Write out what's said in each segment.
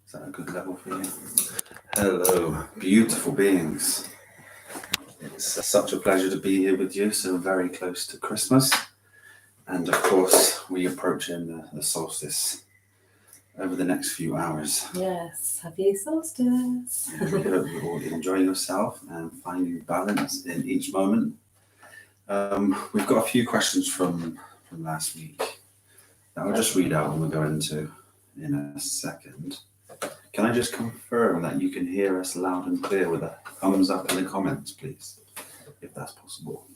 Is that a good level for you? Hello, beautiful beings. It's such a pleasure to be here with you, so very close to Christmas. And of course, we approach in the solstice over the next few hours. Yes, happy solstice. Yeah, we hope you're all enjoying yourself and finding balance in each moment. We've got a few questions from last week that I'll just read out and we'll go into in a second. Can I just confirm that you can hear us loud and clear with a thumbs up in the comments, please, if that's possible?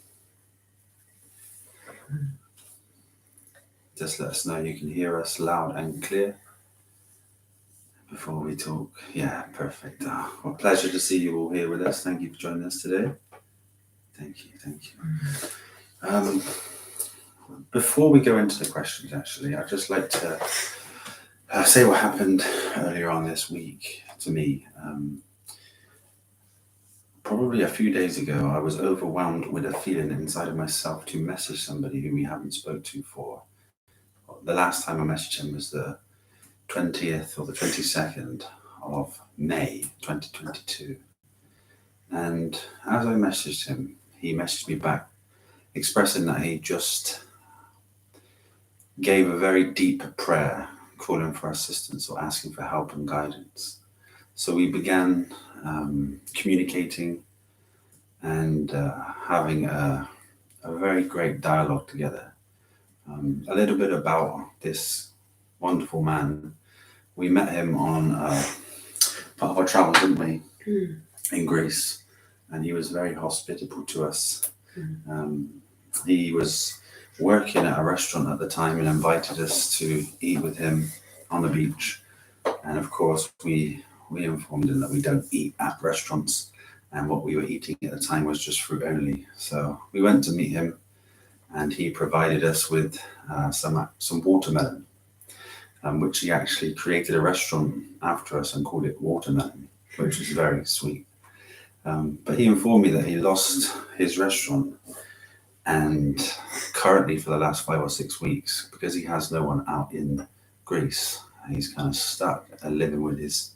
Just let us know you can hear us loud and clear before we talk. Yeah, perfect. Well, pleasure to see you all here with us. Thank you for joining us today. Thank you. Before we go into the questions, actually, I'd just like to say what happened earlier on this week to me. Probably a few days ago, I was overwhelmed with a feeling inside of myself to message somebody who we haven't spoke to for. The last time I messaged him was the 20th or the 22nd of May 2022. And as I messaged him, he messaged me back expressing that he just gave a very deep prayer calling for assistance or asking for help and guidance. So we began communicating and having a very great dialogue together. A little bit about this wonderful man. We met him on part of our travel, didn't we, in Greece, and he was very hospitable to us. He was working at a restaurant at the time and invited us to eat with him on the beach. And of course, we informed him that we don't eat at restaurants, and what we were eating at the time was just fruit only. So we went to meet him, and he provided us with some watermelon, which he actually created a restaurant after us and called it Watermelon, which is very sweet. But he informed me that he lost his restaurant, and currently for the last 5 or 6 weeks, because he has no one out in Greece, he's kind of stuck and living with his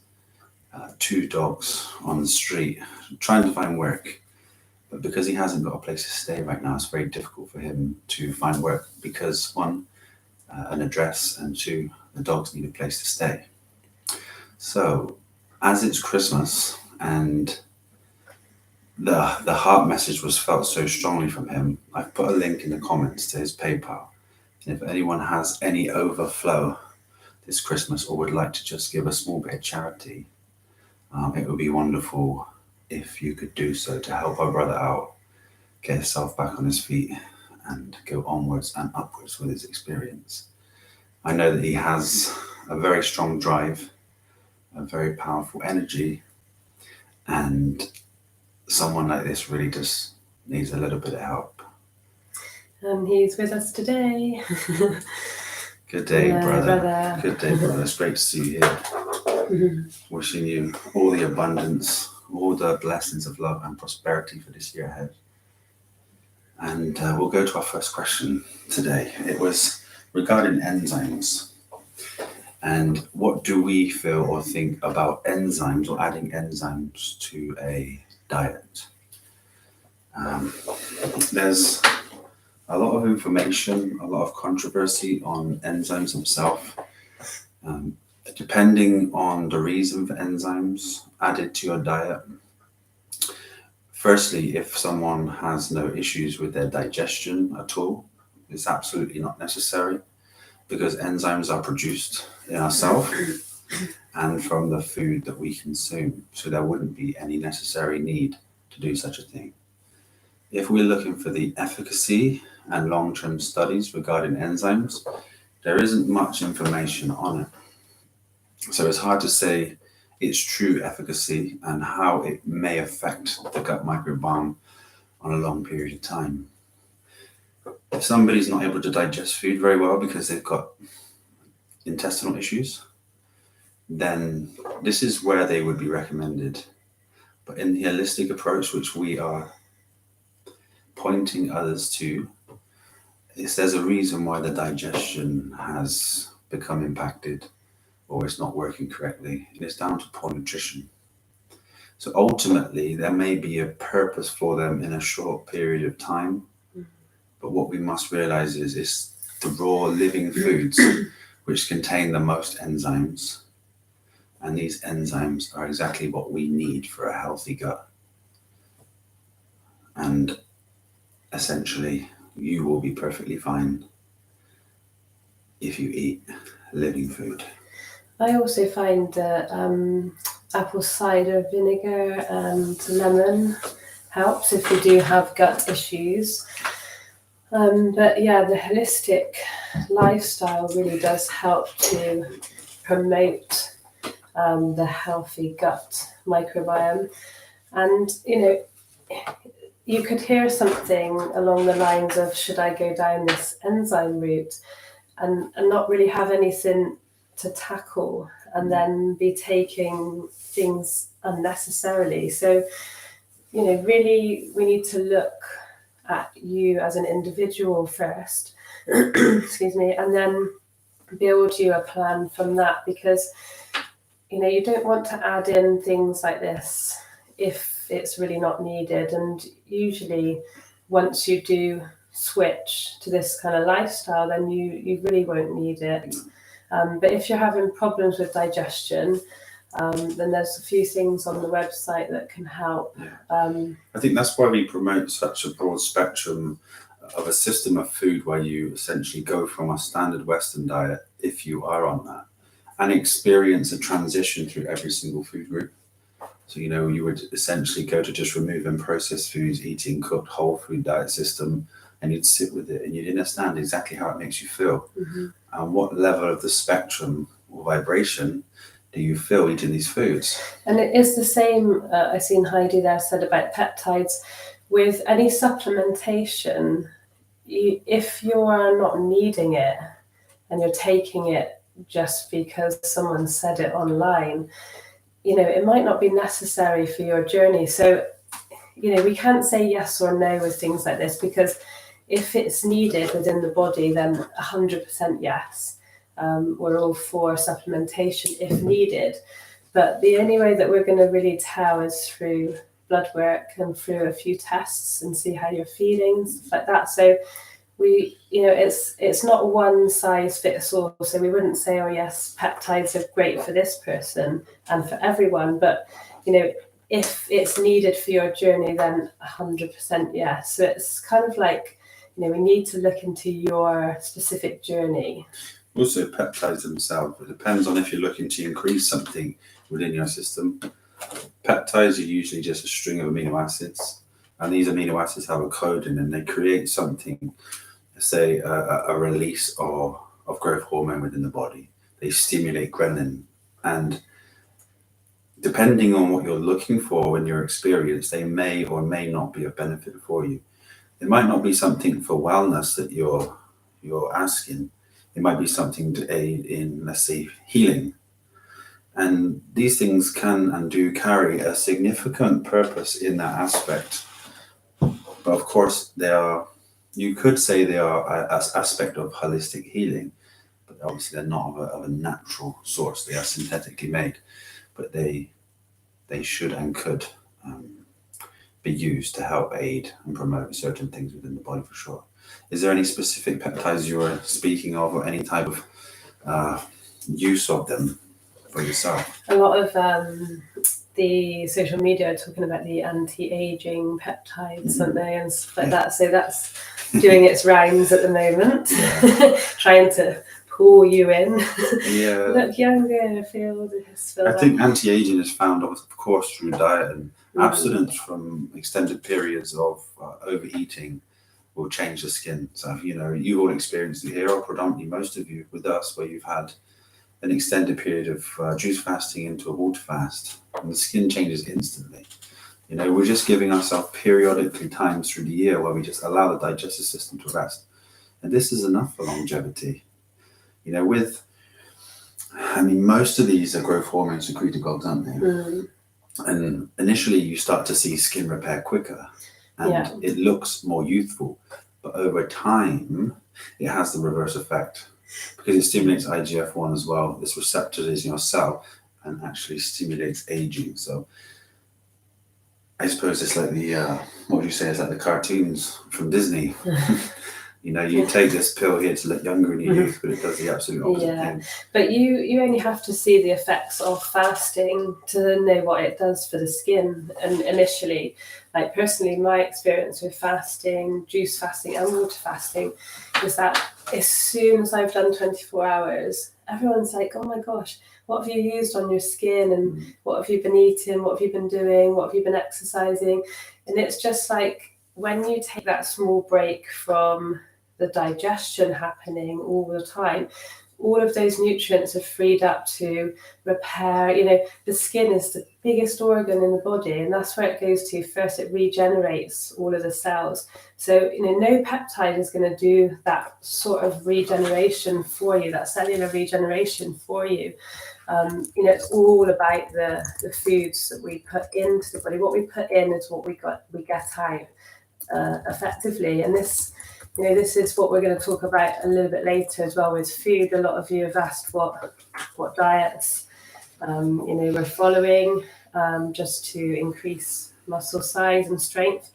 2 dogs on the street, trying to find work. But because he hasn't got a place to stay right now, it's very difficult for him to find work because 1, an address, and 2, the dogs need a place to stay. So as it's Christmas and the heart message was felt so strongly from him, I've put a link in the comments to his PayPal. And if anyone has any overflow this Christmas or would like to just give a small bit of charity, it would be wonderful if you could do so to help our brother out, get himself back on his feet and go onwards and upwards with his experience. I know that he has a very strong drive, a very powerful energy, and someone like this really just needs a little bit of help. He's with us today. Good day, brother. Good day, brother. It's great to see you here. Wishing you all the abundance, all the blessings of love and prosperity for this year ahead. And we'll go to our first question today. It was regarding enzymes. And what do we feel or think about enzymes or adding enzymes to a diet? There's a lot of information, a lot of controversy on enzymes themselves. Depending on the reason for enzymes added to your diet. Firstly, if someone has no issues with their digestion at all, it's absolutely not necessary because enzymes are produced in ourselves and from the food that we consume. So there wouldn't be any necessary need to do such a thing. If we're looking for the efficacy and long-term studies regarding enzymes, there isn't much information on it. So it's hard to say its true efficacy and how it may affect the gut microbiome on a long period of time. If somebody's not able to digest food very well because they've got intestinal issues, then this is where they would be recommended. But in the holistic approach, which we are pointing others to, there's a reason why the digestion has become impacted or it's not working correctly, and it's down to poor nutrition. So ultimately, there may be a purpose for them in a short period of time, but what we must realize is it's the raw living foods which contain the most enzymes, and these enzymes are exactly what we need for a healthy gut. And essentially, you will be perfectly fine if you eat living food. I also find that apple cider vinegar and lemon helps if you do have gut issues. But yeah, the holistic lifestyle really does help to promote the healthy gut microbiome. And, you could hear something along the lines of, should I go down this enzyme route and not really have anything to tackle and then be taking things unnecessarily. So, really we need to look at you as an individual first, excuse me, and then build you a plan from that, because, you don't want to add in things like this if it's really not needed. And usually once you do switch to this kind of lifestyle, then you really won't need it. But if you're having problems with digestion, then there's a few things on the website that can help. I think that's why we promote such a broad spectrum of a system of food, where you essentially go from a standard Western diet, if you are on that, and experience a transition through every single food group. So, you would essentially go to just removing processed foods, eating cooked whole food diet system, and you'd sit with it and you'd understand exactly how it makes you feel. And what level of the spectrum or vibration do you feel eating these foods? And it is the same, I've seen Heidi there said about peptides. With any supplementation, if you are not needing it and you're taking it just because someone said it online, it might not be necessary for your journey. So, we can't say yes or no with things like this, because if it's needed within the body, then 100% yes. We're all for supplementation if needed. But the only way that we're going to really tell is through blood work and through a few tests and see how you're feeling, stuff like that. So we, it's not one size fits all. So we wouldn't say, oh yes, peptides are great for this person and for everyone. But, if it's needed for your journey, then 100% yes. So it's kind of like, we need to look into your specific journey. Also, peptides themselves, it depends on if you're looking to increase something within your system. Peptides are usually just a string of amino acids, and these amino acids have a codon, and they create something, say a release of growth hormone within the body. They stimulate ghrelin, and depending on what you're looking for in your experience, they may or may not be of benefit for you. It might not be something for wellness that you're asking. It might be something to aid in, let's say, healing. And these things can and do carry a significant purpose in that aspect. But of course, you could say they are an aspect of holistic healing, but obviously they're not of a natural source. They are synthetically made, but they should and could be used to help aid and promote certain things within the body, for sure. Is there any specific peptides you were speaking of, or any type of use of them for yourself? A lot of the social media are talking about the anti-aging peptides, aren't they, and stuff like that. So that's doing its rounds at the moment, trying to pull you in. Look younger, feel this. I think anti-aging is found, of course, through diet, and abstinence from extended periods of overeating will change the skin. So, you've all experienced it here, or predominantly most of you with us, where you've had an extended period of juice fasting into a water fast, and the skin changes instantly. We're just giving ourselves periodically times through the year where we just allow the digestive system to rest. And this is enough for longevity. Most of these are growth hormone secretagogues, aren't they? And initially you start to see skin repair quicker, and it looks more youthful. But over time, it has the reverse effect. because it stimulates IGF-1 as well. This receptor is in your cell and actually stimulates aging. So I suppose it's like the, what would you say, it's like the cartoons from Disney. You know, you take this pill here to look younger in your youth, but it does the absolute opposite thing. But you only have to see the effects of fasting to know what it does for the skin. And initially, like personally, my experience with fasting, juice fasting and water fasting, is that as soon as I've done 24 hours, everyone's like, oh my gosh, what have you used on your skin, and what have you been eating, what have you been doing, what have you been exercising? And it's just like, when you take that small break from the digestion happening all the time, all of those nutrients are freed up to repair. You know, the skin is the biggest organ in the body, and that's where it goes to first. It regenerates all of the cells. So, you know, no peptide is going to do that sort of regeneration for you, that cellular regeneration for you. You know, it's all about the foods that we put into the body. What we put in is what we get out effectively. And this, you know, this is what we're going to talk about a little bit later as well with food. A lot of you have asked what diets you know, we're following just to increase muscle size and strength.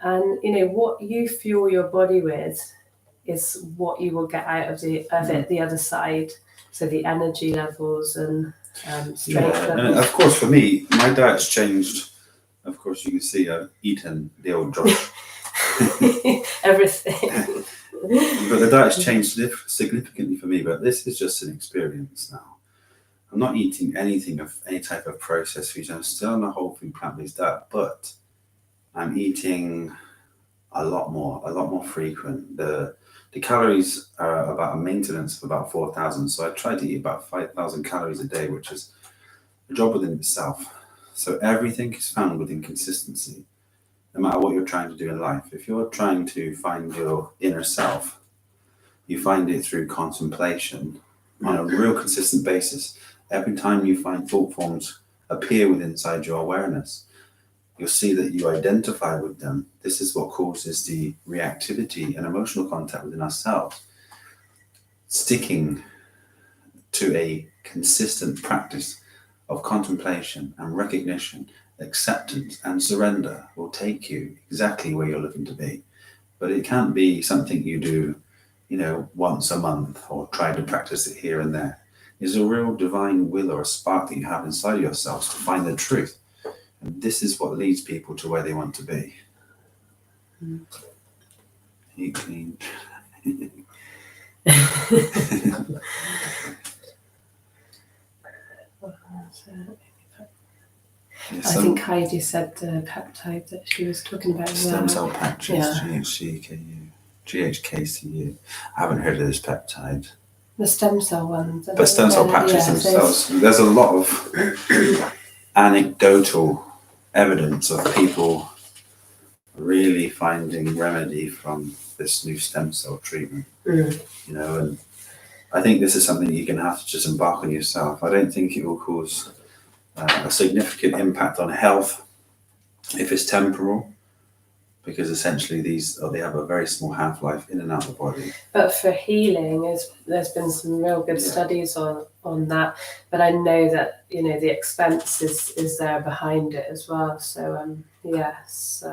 And you know, what you fuel your body with is what you will get out of it the other side. So the energy levels and strength levels. And of course, for me, my diet's changed. Of course, you can see I've eaten the old Josh. Everything. But the diet's changed significantly for me, but this is just an experience now. I'm not eating anything of any type of processed foods. I'm still on a whole food plant-based diet, but I'm eating a lot more frequent. The calories are about a maintenance of about 4,000. So I try to eat about 5,000 calories a day, which is a job within itself. So everything is found within consistency, no matter what you're trying to do in life. If you're trying to find your inner self, you find it through contemplation on a real consistent basis. Every time you find thought forms appear within inside your awareness, you'll see that you identify with them. This is what causes the reactivity and emotional contact within ourselves. Sticking to a consistent practice of contemplation and recognition, acceptance and surrender will take you exactly where you're looking to be. But it can't be something you do, you know, once a month or try to practice it here and there. It's a real divine will or a spark that you have inside of yourselves to find the truth. And this is what leads people to where they want to be. Eat clean. I think Heidi said the peptide that she was talking about. Stem cell patches, GHKCU. I haven't heard of this peptide. The stem cell ones. But stem cell patches themselves, there's a lot of anecdotal evidence of people really finding remedy from this new stem cell treatment. You know, and I think this is something you can have to just embark on yourself. I don't think it will cause a significant impact on health if it's temporal, because essentially they have a very small half-life in and out of the body. But for healing, there's been some real good studies on that. But I know that, you know, the expense is there behind it as well. So yes,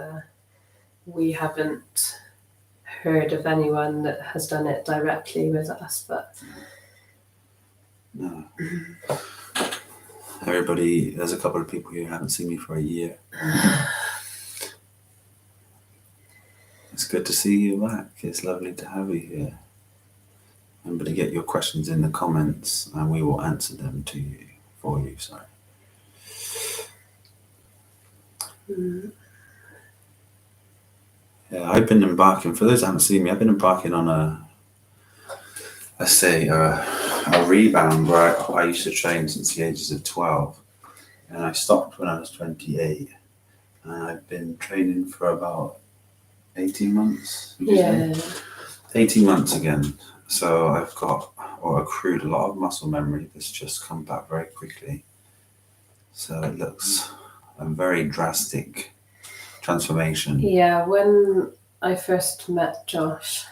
we haven't heard of anyone that has done it directly with us, but no. Everybody, there's a couple of people here who haven't seen me for a year. It's good to see you back. It's lovely to have you here. Remember to get your questions in the comments and we will answer them for you. Sorry. Yeah, I've been embarking, for those who haven't seen me, I've been embarking on a rebound where I used to train since the ages of 12. And I stopped when I was 28. And I've been training for about 18 months. 18 months again. So I've accrued a lot of muscle memory that's just come back very quickly. So it looks a very drastic transformation. Yeah, when I first met Josh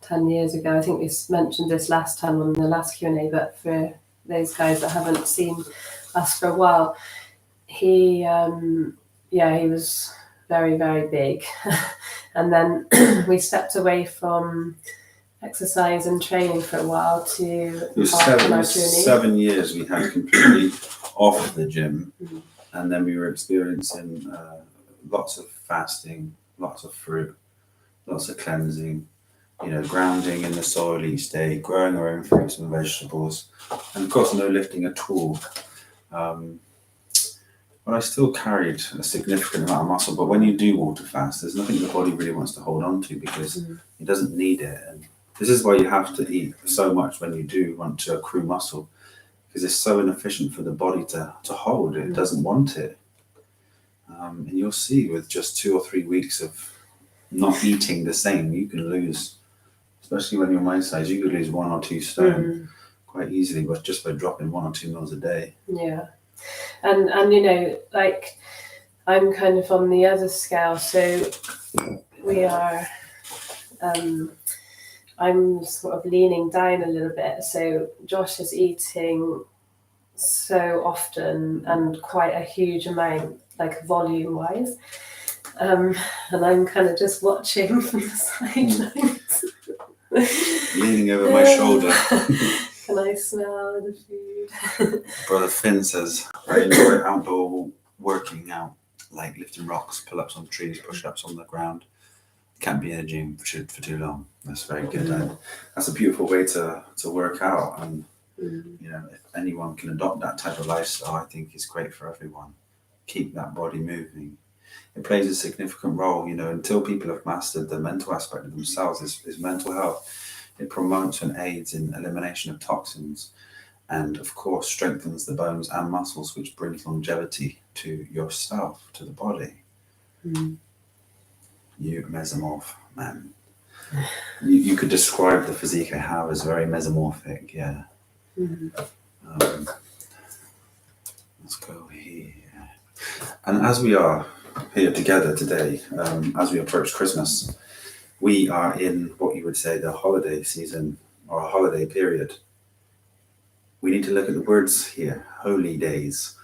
10 years ago. I think we mentioned this last time on the last Q&A, but for those guys that haven't seen us for a while, he was very, very big. And then we stepped away from exercise and training for a while to It was embark on our journey. 7 years we had completely off the gym, and then we were experiencing lots of fasting, lots of fruit, lots of cleansing, grounding in the soil each day, growing our own fruits and vegetables, and of course no lifting at all. But I still carried a significant amount of muscle. But when you do water fast, there's nothing the body really wants to hold on to because it doesn't need it. And this is why you have to eat so much when you do want to accrue muscle, because it's so inefficient for the body to hold. It doesn't want it. And you'll see with just 2 or 3 weeks of not eating the same, you can lose, especially when you're my size, you could lose 1 or 2 stone quite easily, but just by dropping 1 or 2 meals a day. Yeah. And like I'm kind of on the other scale, so we are I'm sort of leaning down a little bit. So Josh is eating so often and quite a huge amount, like volume wise. And I'm kind of just watching from the sidelines. Leaning over my shoulder. Can I smell the food? Brother Finn says, I enjoy outdoor working out, like lifting rocks, pull-ups on trees, push-ups on the ground. Can't be in a gym for too long. That's very good. And that's a beautiful way to work out. And if anyone can adopt that type of lifestyle, I think it's great for everyone. Keep that body moving. It plays a significant role, until people have mastered the mental aspect of themselves, is mental health. It promotes and aids in elimination of toxins, and of course strengthens the bones and muscles, which brings longevity to yourself, to the body. You mesomorph, man. You could describe the physique I have as very mesomorphic, yeah. Let's go here. And as we are here together today, as we approach Christmas, we are in what you would say the holiday season or a holiday period. We need to look at the words here, holy days.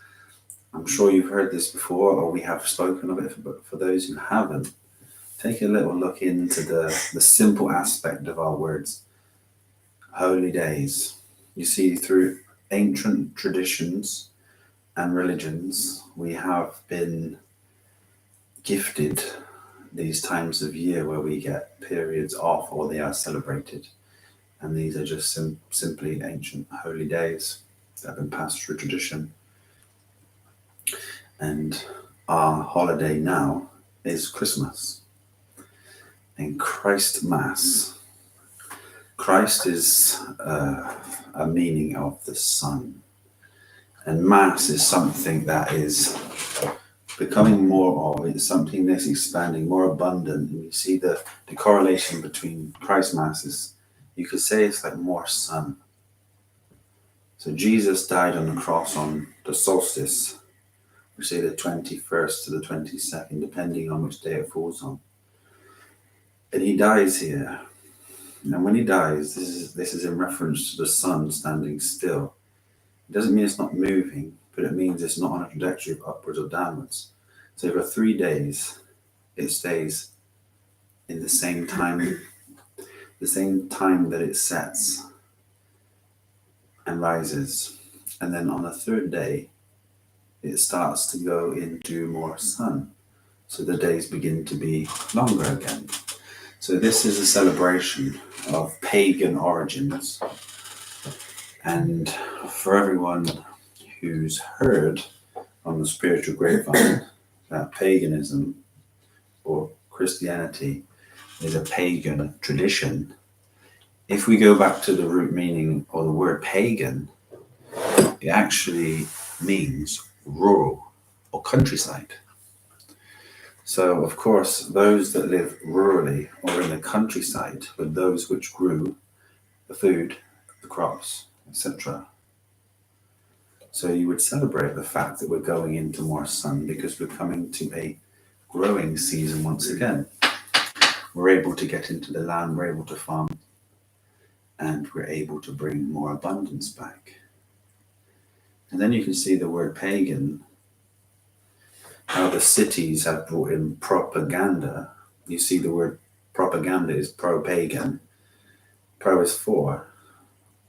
I'm sure you've heard this before, or we have spoken of it, but for those who haven't, take a little look into the simple aspect of our words. Holy days. You see, through ancient traditions and religions, we have been gifted these times of year where we get periods off or they are celebrated. And these are just simply ancient holy days that have been passed through tradition. And our holiday now is Christmas and Christ Mass. Christ is a meaning of the sun, and Mass is something that is becoming more of, it's something that's expanding, more abundant. And you see the correlation between Christ Mass is, you could say it's like more sun. So Jesus died on the cross on the solstice, we say the 21st to the 22nd, depending on which day it falls on. And he dies here. And when he dies, this is in reference to the sun standing still. It doesn't mean it's not moving, but it means it's not on a trajectory of upwards or downwards. So for 3 days, it stays in the same time that it sets and rises. And then on the 3rd day, it starts to go into more sun. So the days begin to be longer again. So this is a celebration of pagan origins. And for everyone who's heard on the spiritual grapevine that paganism or Christianity is a pagan tradition, if we go back to the root meaning or the word pagan, it actually means rural or countryside. So, of course, those that live rurally or in the countryside were those which grew the food, the crops, etc. So you would celebrate the fact that we're going into more sun because we're coming to a growing season once again. We're able to get into the land, we're able to farm, and we're able to bring more abundance back. And then you can see the word pagan, how the cities have brought in propaganda. You see the word propaganda is pro-pagan. Pro is for.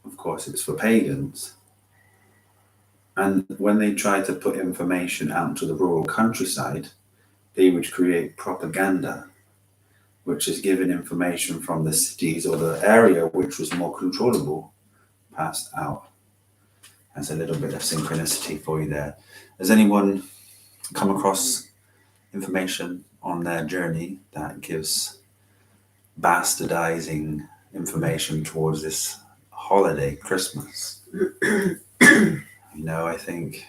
Of course, it's for pagans. And when they try to put information out to the rural countryside, they would create propaganda, which is given information from the cities or the area which was more controllable, passed out. That's a little bit of synchronicity for you there. Has anyone come across information on their journey that gives bastardizing information towards this holiday, Christmas? I think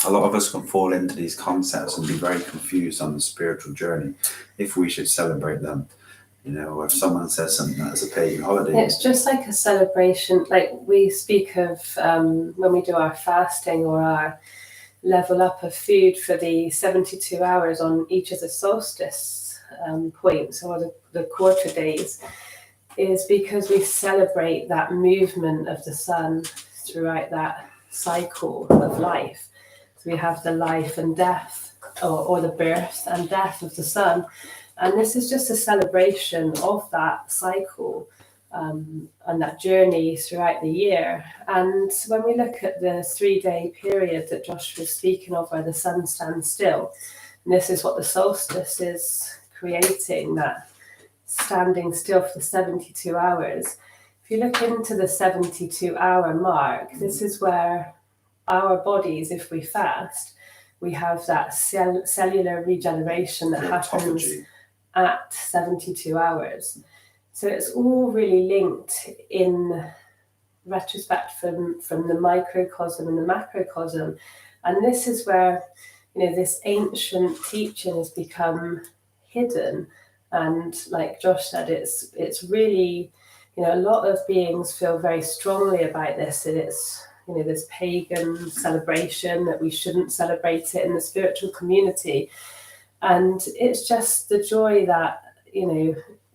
a lot of us can fall into these concepts and be very confused on the spiritual journey if we should celebrate them. If someone says something that's a pagan holiday. It's just like a celebration, like we speak of when we do our fasting or our level up of food for the 72 hours on each of the solstice points or the quarter days, is because we celebrate that movement of the sun throughout that cycle of life. So we have the life and death, or the birth and death of the sun. And this is just a celebration of that cycle and that journey throughout the year. And when we look at the 3-day period that Josh was speaking of, where the sun stands still, and this is what the solstice is creating, that standing still for 72 hours. If you look into the 72-hour mark, this is where our bodies, if we fast, we have that cellular regeneration that happens at 72 hours. So it's all really linked in retrospect from the microcosm and the macrocosm. And this is where, this ancient teaching has become hidden. And like Josh said, it's really, a lot of beings feel very strongly about this, that it's, this pagan celebration, that we shouldn't celebrate it in the spiritual community. And it's just the joy that,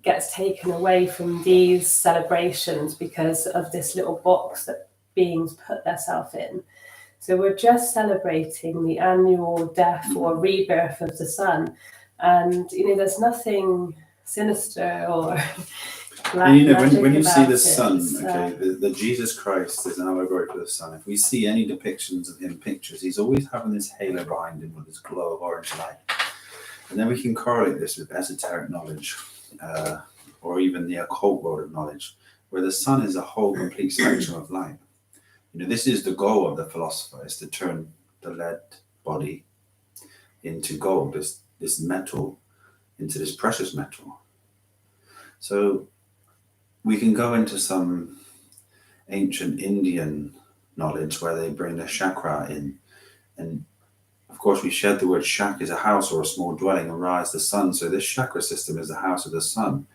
gets taken away from these celebrations because of this little box that beings put themselves in. So we're just celebrating the annual death or rebirth of the sun. And, there's nothing sinister or when you see the sun, it. the Jesus Christ is an allegory for the sun. If we see any depictions of him, pictures, he's always having this halo behind him with this glow of orange light. And then we can correlate this with esoteric knowledge, or even the occult world of knowledge, where the sun is a whole complete spectrum of light. This is the goal of the philosopher, is to turn the lead body into gold, this metal into this precious metal. So we can go into some ancient Indian knowledge where they bring the chakra in. And of course, we shared the word shak is a house or a small dwelling, and ra is the sun. So this chakra system is the house of the sun.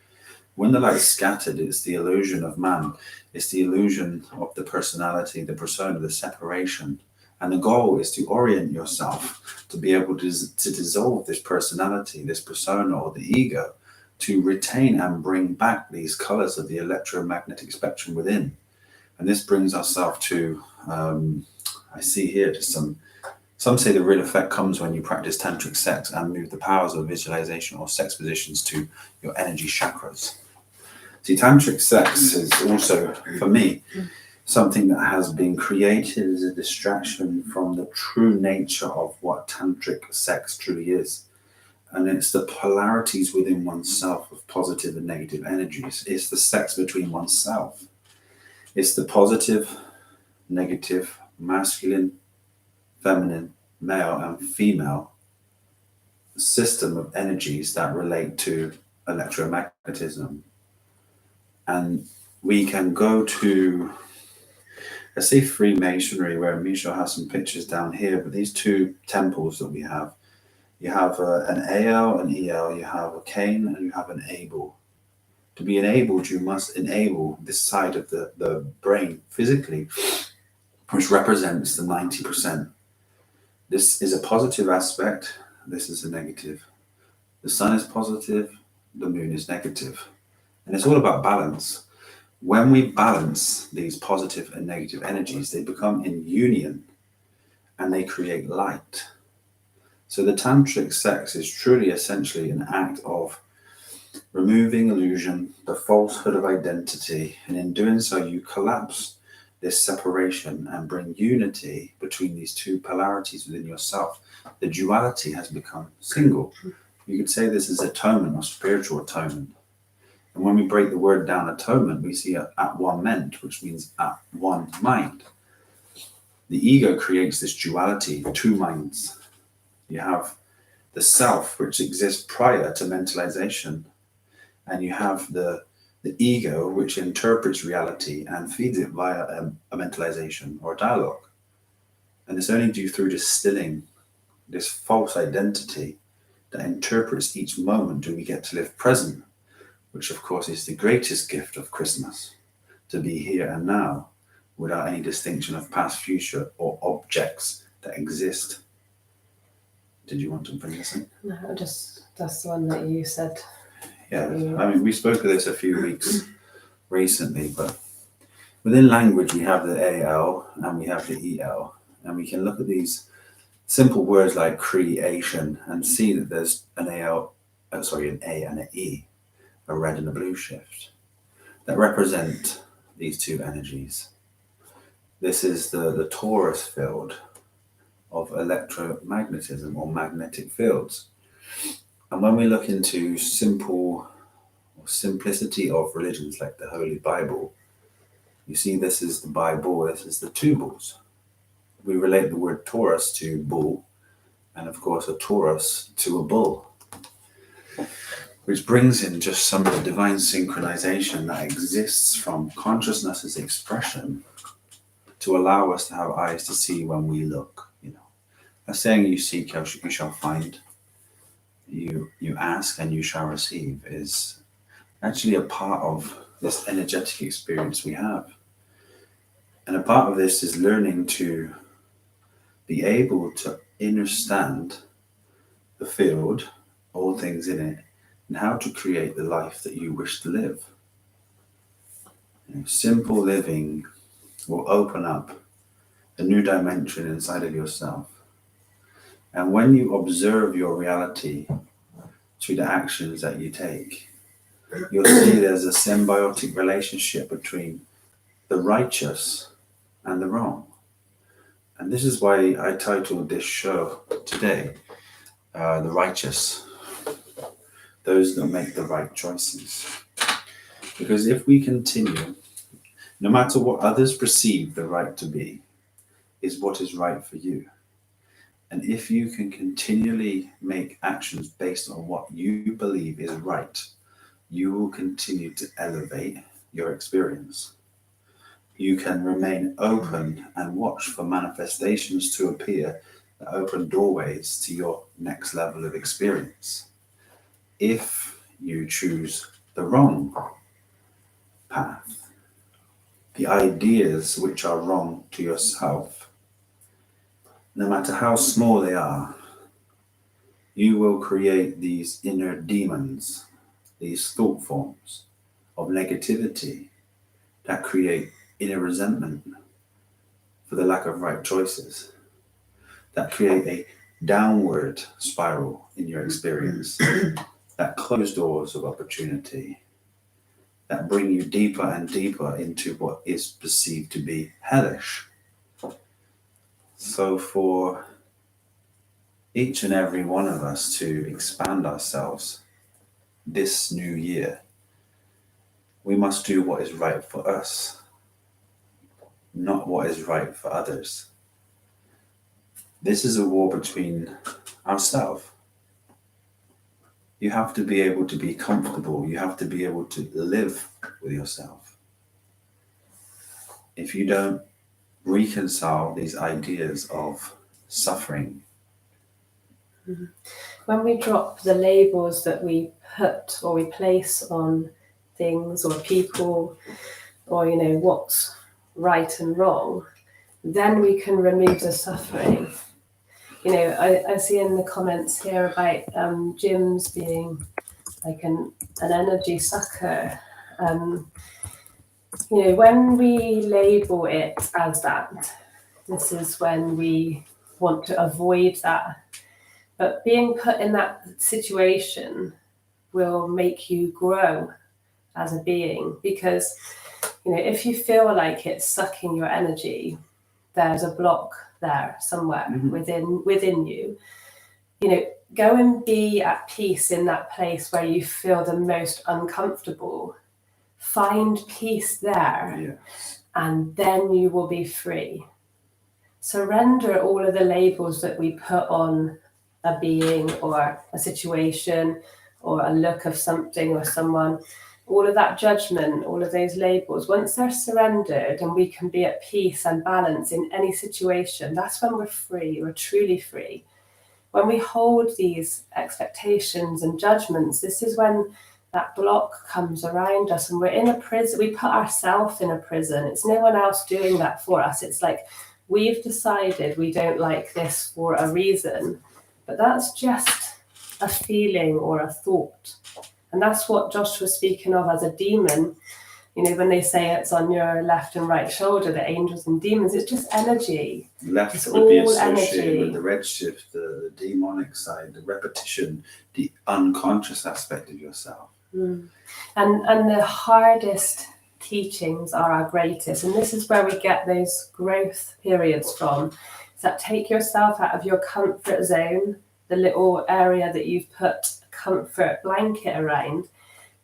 When the light is scattered, it's the illusion of man. It's the illusion of the personality, the persona, the separation. And the goal is to orient yourself to be able to dissolve this personality, this persona or the ego, to retain and bring back these colors of the electromagnetic spectrum within. And this brings ourselves to, I see here, to some say the real effect comes when you practice tantric sex and move the powers of visualization or sex positions to your energy chakras. See, tantric sex is also, for me, something that has been created as a distraction from the true nature of what tantric sex truly is. And it's the polarities within oneself of positive and negative energies. It's the sex between oneself. It's the positive, negative, masculine, feminine, male and female system of energies that relate to electromagnetism. And we can go to, let's say, Freemasonry, where Michel has some pictures down here, but these two temples that we have, you have an AL, an EL, you have a Cain, and you have an Abel. To be enabled, you must enable this side of the brain physically, which represents the 90%. This is a positive aspect, this is a negative. The sun is positive, the moon is negative. And it's all about balance. When we balance these positive and negative energies, they become in union and they create light. So the tantric sex is truly essentially an act of removing illusion, the falsehood of identity, and in doing so you collapse this separation and bring unity between these two polarities within yourself. The duality has become single. You could say this is atonement or spiritual atonement. And when we break the word down, atonement, we see at one ment, which means at one mind. The ego creates this duality, two minds. You have the self, which exists prior to mentalization, and you have the ego, which interprets reality and feeds it via a mentalization or dialogue. And it's only due through distilling this false identity that interprets each moment do we get to live present, which of course is the greatest gift of Christmas, to be here and now without any distinction of past, future, or objects that exist. Did you want to bring this in? No, that's the one that you said. Yeah, I mean, we spoke of this a few weeks recently, but within language we have the AL and we have the EL, and we can look at these simple words like creation and see that there's an an A and an E, a red and a blue shift, that represent these two energies. This is the torus field of electromagnetism or magnetic fields. And when we look into simplicity of religions like the Holy Bible, you see this is the Bible, this is the two bulls. We relate the word Taurus to bull, and of course a Taurus to a bull, which brings in just some of the divine synchronization that exists from consciousness's expression to allow us to have eyes to see when we look. A saying, you seek, you shall find. You ask and you shall receive is actually a part of this energetic experience we have. And a part of this is learning to be able to understand the field, all things in it, and how to create the life that you wish to live. Simple living will open up a new dimension inside of yourself. And when you observe your reality through the actions that you take, you'll see there's a symbiotic relationship between the righteous and the wrong. And this is why I titled this show today, The Righteous, those that make the right choices. Because if we continue, no matter what others perceive the right to be, is what is right for you. And if you can continually make actions based on what you believe is right, you will continue to elevate your experience. You can remain open and watch for manifestations to appear that open doorways to your next level of experience. If you choose the wrong path, the ideas which are wrong to yourself, no matter how small they are, you will create these inner demons, these thought forms of negativity that create inner resentment for the lack of right choices, that create a downward spiral in your experience, that close doors of opportunity, that bring you deeper and deeper into what is perceived to be hellish. So for each and every one of us to expand ourselves this new year, we must do what is right for us, not what is right for others. This is a war between ourselves. You have to be able to be comfortable. You have to be able to live with yourself. If you don't reconcile these ideas of suffering. When we drop the labels that we put or we place on things or people, or what's right and wrong, then we can remove the suffering. I see in the comments here about gyms being like an energy sucker. When we label it as that, this is when we want to avoid that. But being put in that situation will make you grow as a being, because if you feel like it's sucking your energy, there's a block there somewhere within you. Go and be at peace in that place where you feel the most uncomfortable. Find peace there, and then you will be free. Surrender all of the labels that we put on a being or a situation or a look of something or someone. All of that judgment, all of those labels, once they're surrendered and we can be at peace and balance in any situation, that's when we're free, we're truly free. When we hold these expectations and judgments, this is when that block comes around us and we're in a prison. We put ourselves in a prison. It's no one else doing that for us. It's like we've decided we don't like this for a reason, but that's just a feeling or a thought. And that's what Josh was speaking of as a demon. When they say it's on your left and right shoulder, the angels and demons, it's just energy. Left it's would be all associated energy. with the redshift, the demonic side, the repetition, the unconscious aspect of yourself. And the hardest teachings are our greatest. And this is where we get those growth periods from. Is that take yourself out of your comfort zone, the little area that you've put a comfort blanket around.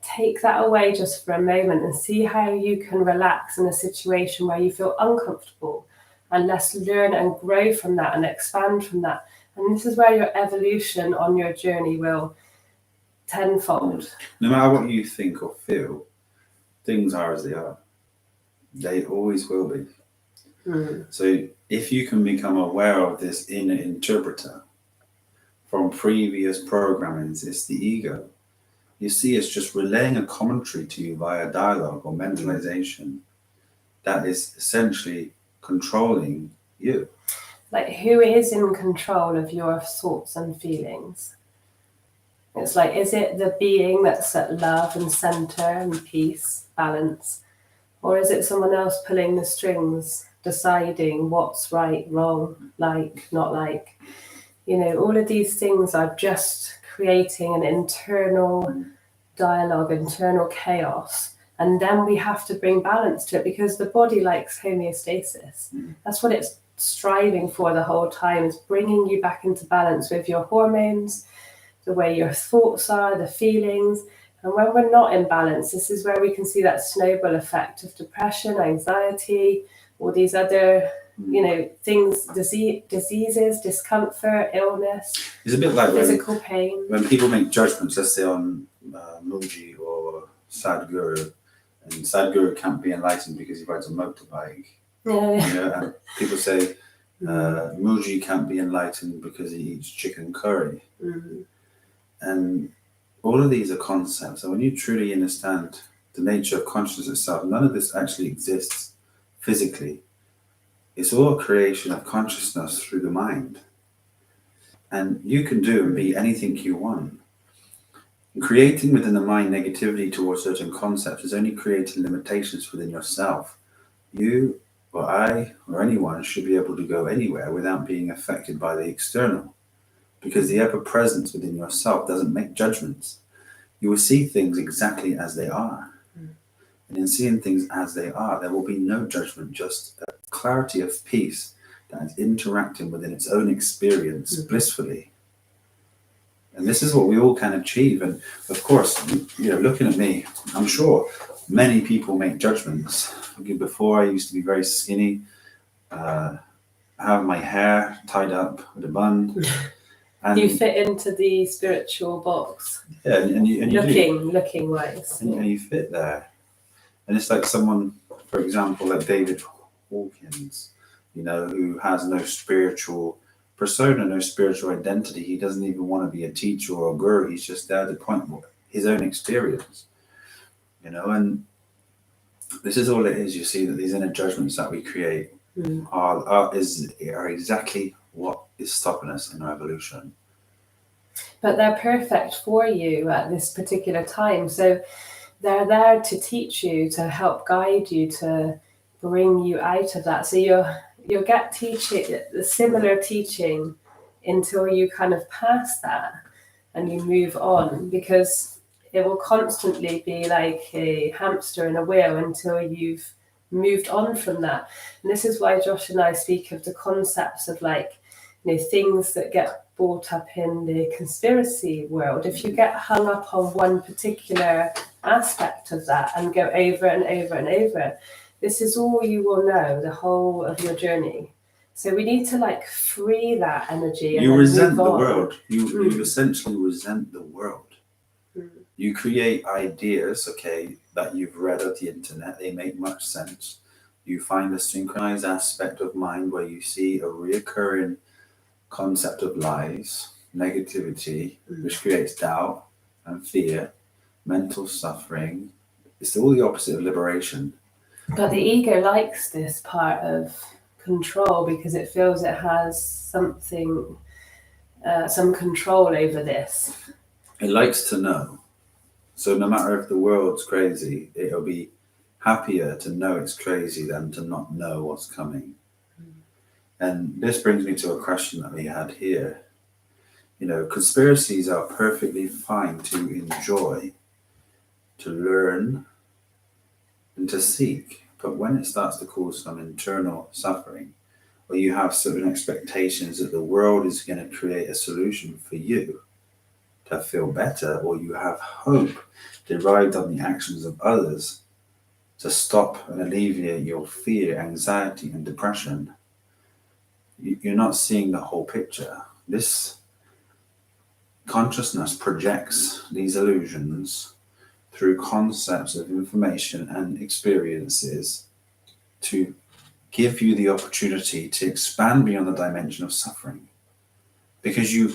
Take that away just for a moment and see how you can relax in a situation where you feel uncomfortable, and let's learn and grow from that and expand from that. And this is where your evolution on your journey will tenfold. No matter what you think or feel, things are as they are. They always will be. So if you can become aware of this inner interpreter from previous programmings, it's the ego. You see, it's just relaying a commentary to you via dialogue or mentalization that is essentially controlling you. Like, who is in control of your thoughts and feelings? It's like, is it the being that's at love and center and peace, balance? Or is it someone else pulling the strings, deciding what's right, wrong, like, not like? All of these things are just creating an internal dialogue, internal chaos. And then we have to bring balance to it, because the body likes homeostasis. That's what it's striving for the whole time, is bringing you back into balance with your hormones, the way your thoughts are, the feelings. And when we're not in balance, this is where we can see that snowball effect of depression, anxiety, all these other things, diseases, discomfort, illness. It's a bit like physical pain. When people make judgments, let's say on Muji or Sadhguru, and Sadhguru can't be enlightened because he rides a motorbike. And people say Muji can't be enlightened because he eats chicken curry. And all of these are concepts. And when you truly understand the nature of consciousness itself, none of this actually exists physically. It's all a creation of consciousness through the mind. And you can do and be anything you want. And creating within the mind negativity towards certain concepts is only creating limitations within yourself. You or I or anyone should be able to go anywhere without being affected by the external, because the ever presence within yourself doesn't make judgments. You will see things exactly as they are. And in seeing things as they are, there will be no judgment, just a clarity of peace that is interacting within its own experience blissfully. And this is what we all can achieve. And of course, looking at me, I'm sure many people make judgments. Before, I used to be very skinny, have my hair tied up with a bun. And you fit into the spiritual box. Yeah, and you looking wise. And you fit there. And it's like someone, for example, like David Hawkins, who has no spiritual persona, no spiritual identity. He doesn't even want to be a teacher or a guru. He's just there to point his own experience, and this is all it is. You see that these inner judgments that we create are exactly what is stopping us in our evolution. But they're perfect for you at this particular time. So they're there to teach you, to help guide you, to bring you out of that. So you'll get teaching, the similar teaching, until you kind of pass that and you move on, because it will constantly be like a hamster in a wheel until you've moved on from that. And this is why Josh and I speak of the concepts of, like, things that get brought up in the conspiracy world. If you get hung up on one particular aspect of that and go over and over and over, this is all you will know the whole of your journey. So we need to, like, free that energy. You resent the move on. world. You essentially resent the world. You create ideas, okay, that you've read on the internet. They make much sense. You find a synchronized aspect of mind where you see a reoccurring concept of lies, negativity, which creates doubt and fear, mental suffering. It's all the opposite of liberation. But the ego likes this part of control because it feels it has something, some control over this. It likes to know. So no matter if the world's crazy, it'll be happier to know it's crazy than to not know what's coming. And this brings me to a question that we had here. Conspiracies are perfectly fine to enjoy, to learn, and to seek. But when it starts to cause some internal suffering, or you have certain expectations that the world is going to create a solution for you to feel better, or you have hope derived on the actions of others to stop and alleviate your fear, anxiety, and depression, you're not seeing the whole picture. This consciousness projects these illusions through concepts of information and experiences to give you the opportunity to expand beyond the dimension of suffering. Because you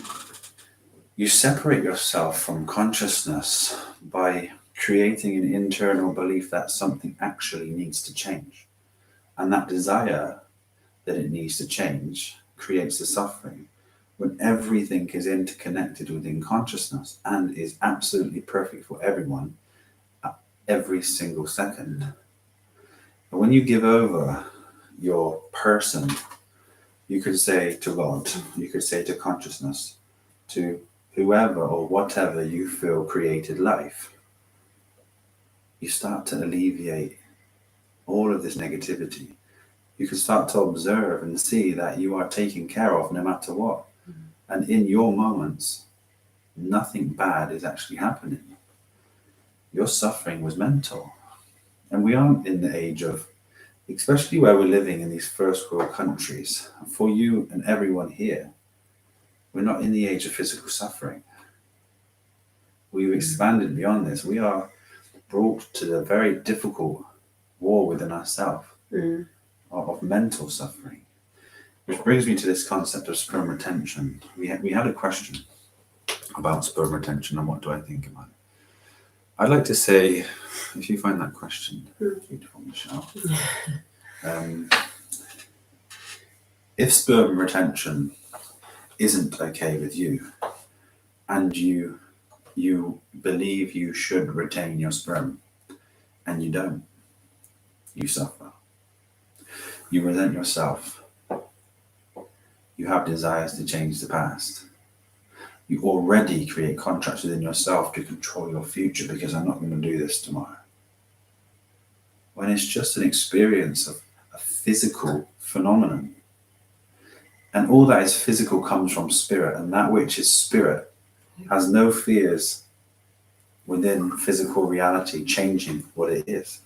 separate yourself from consciousness by creating an internal belief that something actually needs to change. And that desire that it needs to change creates the suffering. When everything is interconnected within consciousness and is absolutely perfect for everyone at every single second. But when you give over your person, you could say to God, you could say to consciousness, to whoever or whatever you feel created life, you start to alleviate all of this negativity. You can start to observe and see that you are taken care of no matter what. And in your moments, nothing bad is actually happening. Your suffering was mental. And we aren't in the age of, especially where we're living in these first world countries, for you and everyone here, we're not in the age of physical suffering. We've expanded beyond this. We are brought to the very difficult war within ourselves of mental suffering. Which brings me to this concept of sperm retention. We had a question about sperm retention and what do I think about it. I'd like to say, if you find that question beautiful, Michelle, if sperm retention isn't okay with you and you believe you should retain your sperm and you don't, you suffer. You resent yourself. You have desires to change the past. You already create contracts within yourself to control your future because I'm not going to do this tomorrow. When it's just an experience of a physical phenomenon. And all that is physical comes from spirit, and that which is spirit has no fears within physical reality changing what it is.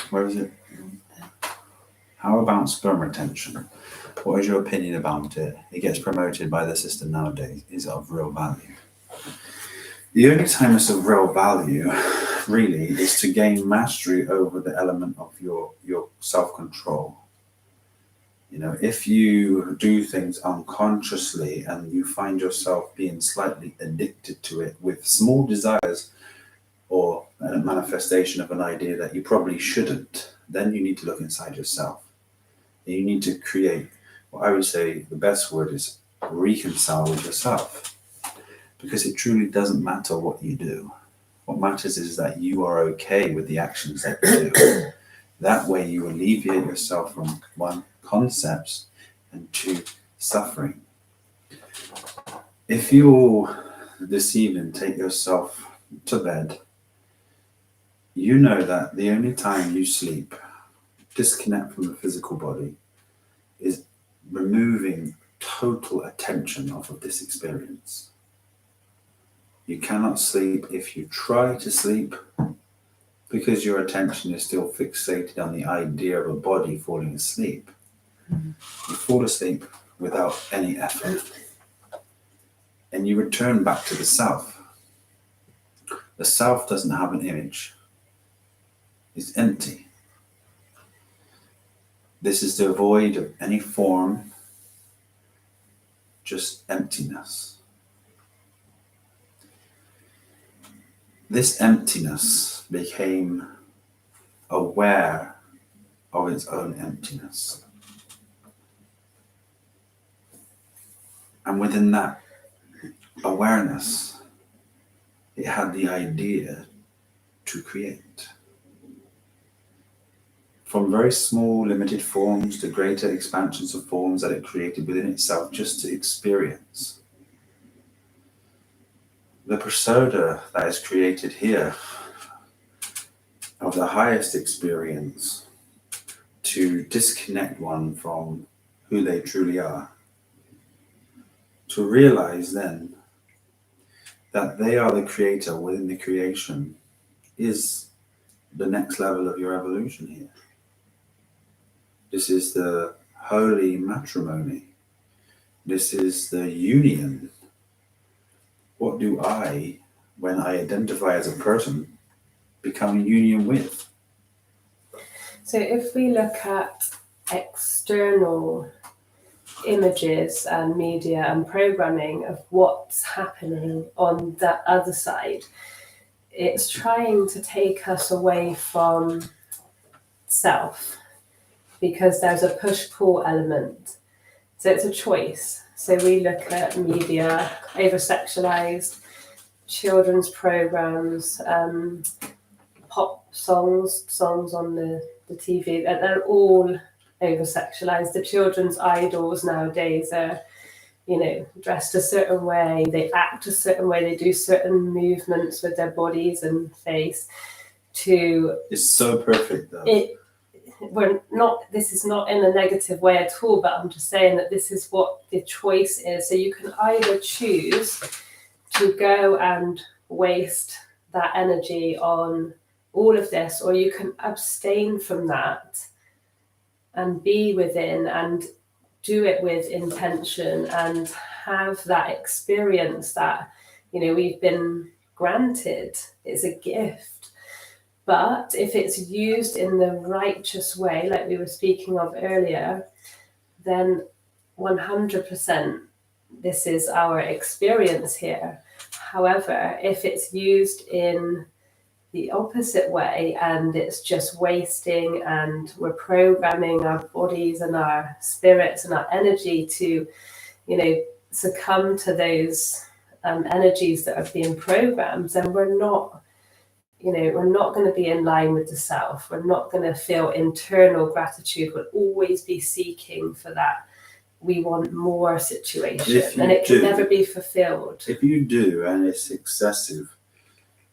Where is it? How about sperm retention? What is your opinion about it? It gets promoted by the system nowadays. Is it of real value? The only time it's of real value, really, is to gain mastery over the element of your self-control. If you do things unconsciously and you find yourself being slightly addicted to it with small desires or a manifestation of an idea that you probably shouldn't, then you need to look inside yourself. You need to create, what I would say the best word is reconcile with yourself. Because it truly doesn't matter what you do. What matters is that you are okay with the actions that you do. That way you alleviate yourself from one, concepts, and two, suffering. If you this evening take yourself to bed, you know that the only time you sleep, disconnect from the physical body, is removing total attention off of this experience. You cannot sleep if you try to sleep because your attention is still fixated on the idea of a body falling asleep. You fall asleep without any effort and you return back to the self. The self doesn't have an image. It's empty. This is devoid of any form, just emptiness. This emptiness became aware of its own emptiness. And within that awareness, it had the idea to create. From very small, limited forms to greater expansions of forms that it created within itself just to experience. The persona that is created here of the highest experience to disconnect one from who they truly are. To realize then that they are the creator within the creation is the next level of your evolution here. This is the holy matrimony. This is the union. What do I, when I identify as a person, become in union with? So if we look at external images and media and programming of what's happening on that other side, it's trying to take us away from self because there's a push-pull element. So it's a choice. So we look at media, over-sexualized, children's programs, pop songs on the TV, and they're all over-sexualized. The children's idols nowadays are, dressed a certain way, they act a certain way, they do certain movements with their bodies and face It's so perfect though. This is not in a negative way at all, but I'm just saying that this is what the choice is. So you can either choose to go and waste that energy on all of this, or you can abstain from that and be within and do it with intention and have that experience that, we've been granted. It's a gift. But if it's used in the righteous way, like we were speaking of earlier, then 100% this is our experience here. However, if it's used in the opposite way and it's just wasting and we're programming our bodies and our spirits and our energy to, succumb to those energies that are being programmed, then we're not going to be in line with the self. We're not going to feel internal gratitude. We'll always be seeking for that we want more situation, and it can never be fulfilled. If you do and it's excessive,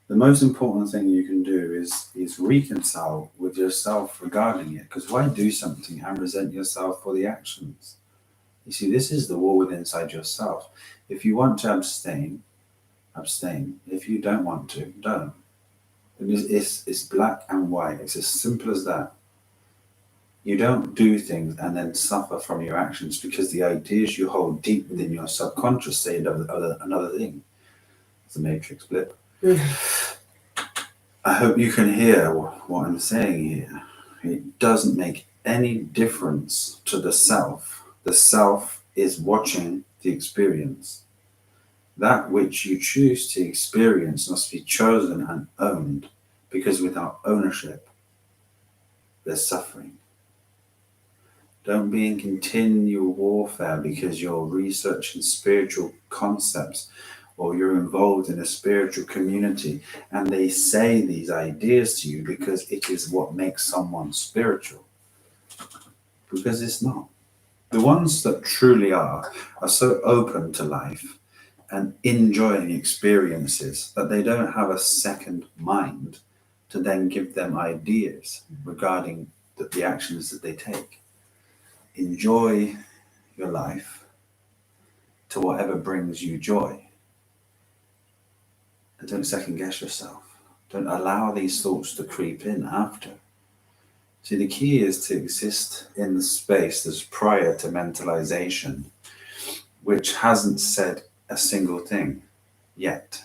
the most important thing you can do is reconcile with yourself regarding it. Because why do something and resent yourself for the actions? You see, this is the war within inside yourself. If you want to abstain. If you don't want to, don't. It's black and white. It's as simple as that. You don't do things and then suffer from your actions because the ideas you hold deep within your subconscious say another thing. It's a matrix blip. I hope you can hear what I'm saying here. It doesn't make any difference to the self. The self is watching the experience. That which you choose to experience must be chosen and owned, because without ownership, there's suffering. Don't be in continual warfare because you're researching spiritual concepts or you're involved in a spiritual community and they say these ideas to you because it is what makes someone spiritual. Because it's not. The ones that truly are so open to life and enjoying experiences that they don't have a second mind to then give them ideas regarding the actions that they take. Enjoy your life to whatever brings you joy. And don't second guess yourself. Don't allow these thoughts to creep in after. See, the key is to exist in the space that's prior to mentalization, which hasn't said a single thing yet.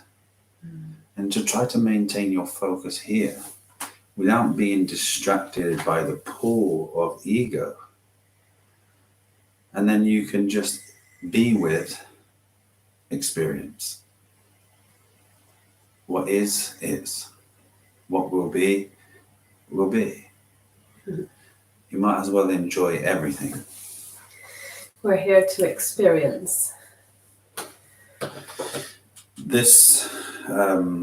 And to try to maintain your focus here without being distracted by the pull of ego. And then you can just be with experience. What is, is. What will be, will be. You might as well enjoy everything. We're here to experience. This, I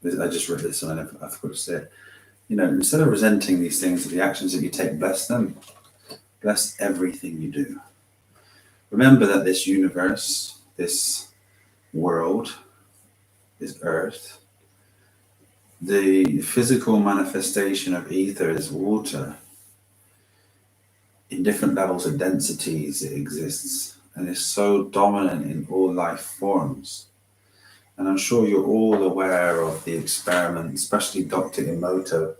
just read this and I forgot to say it. You know, instead of resenting these things, the actions that you take, bless them. Bless everything you do. Remember that this universe, this world, this earth, the physical manifestation of ether is water. In different levels of densities it exists and is so dominant in all life forms. And I'm sure you're all aware of the experiment, especially Dr. Emoto,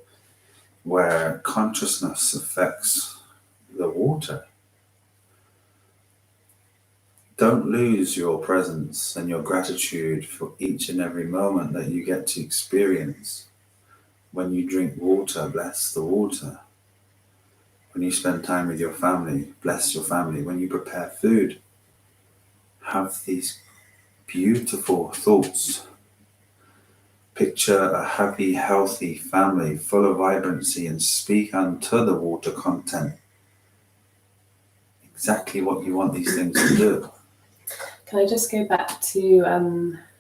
where consciousness affects the water. Don't lose your presence and your gratitude for each and every moment that you get to experience. When you drink water, bless the water. When you spend time with your family, bless your family. When you prepare food, have these beautiful thoughts. Picture a happy, healthy family full of vibrancy and speak unto the water content exactly what you want these things to do. Can I just go back to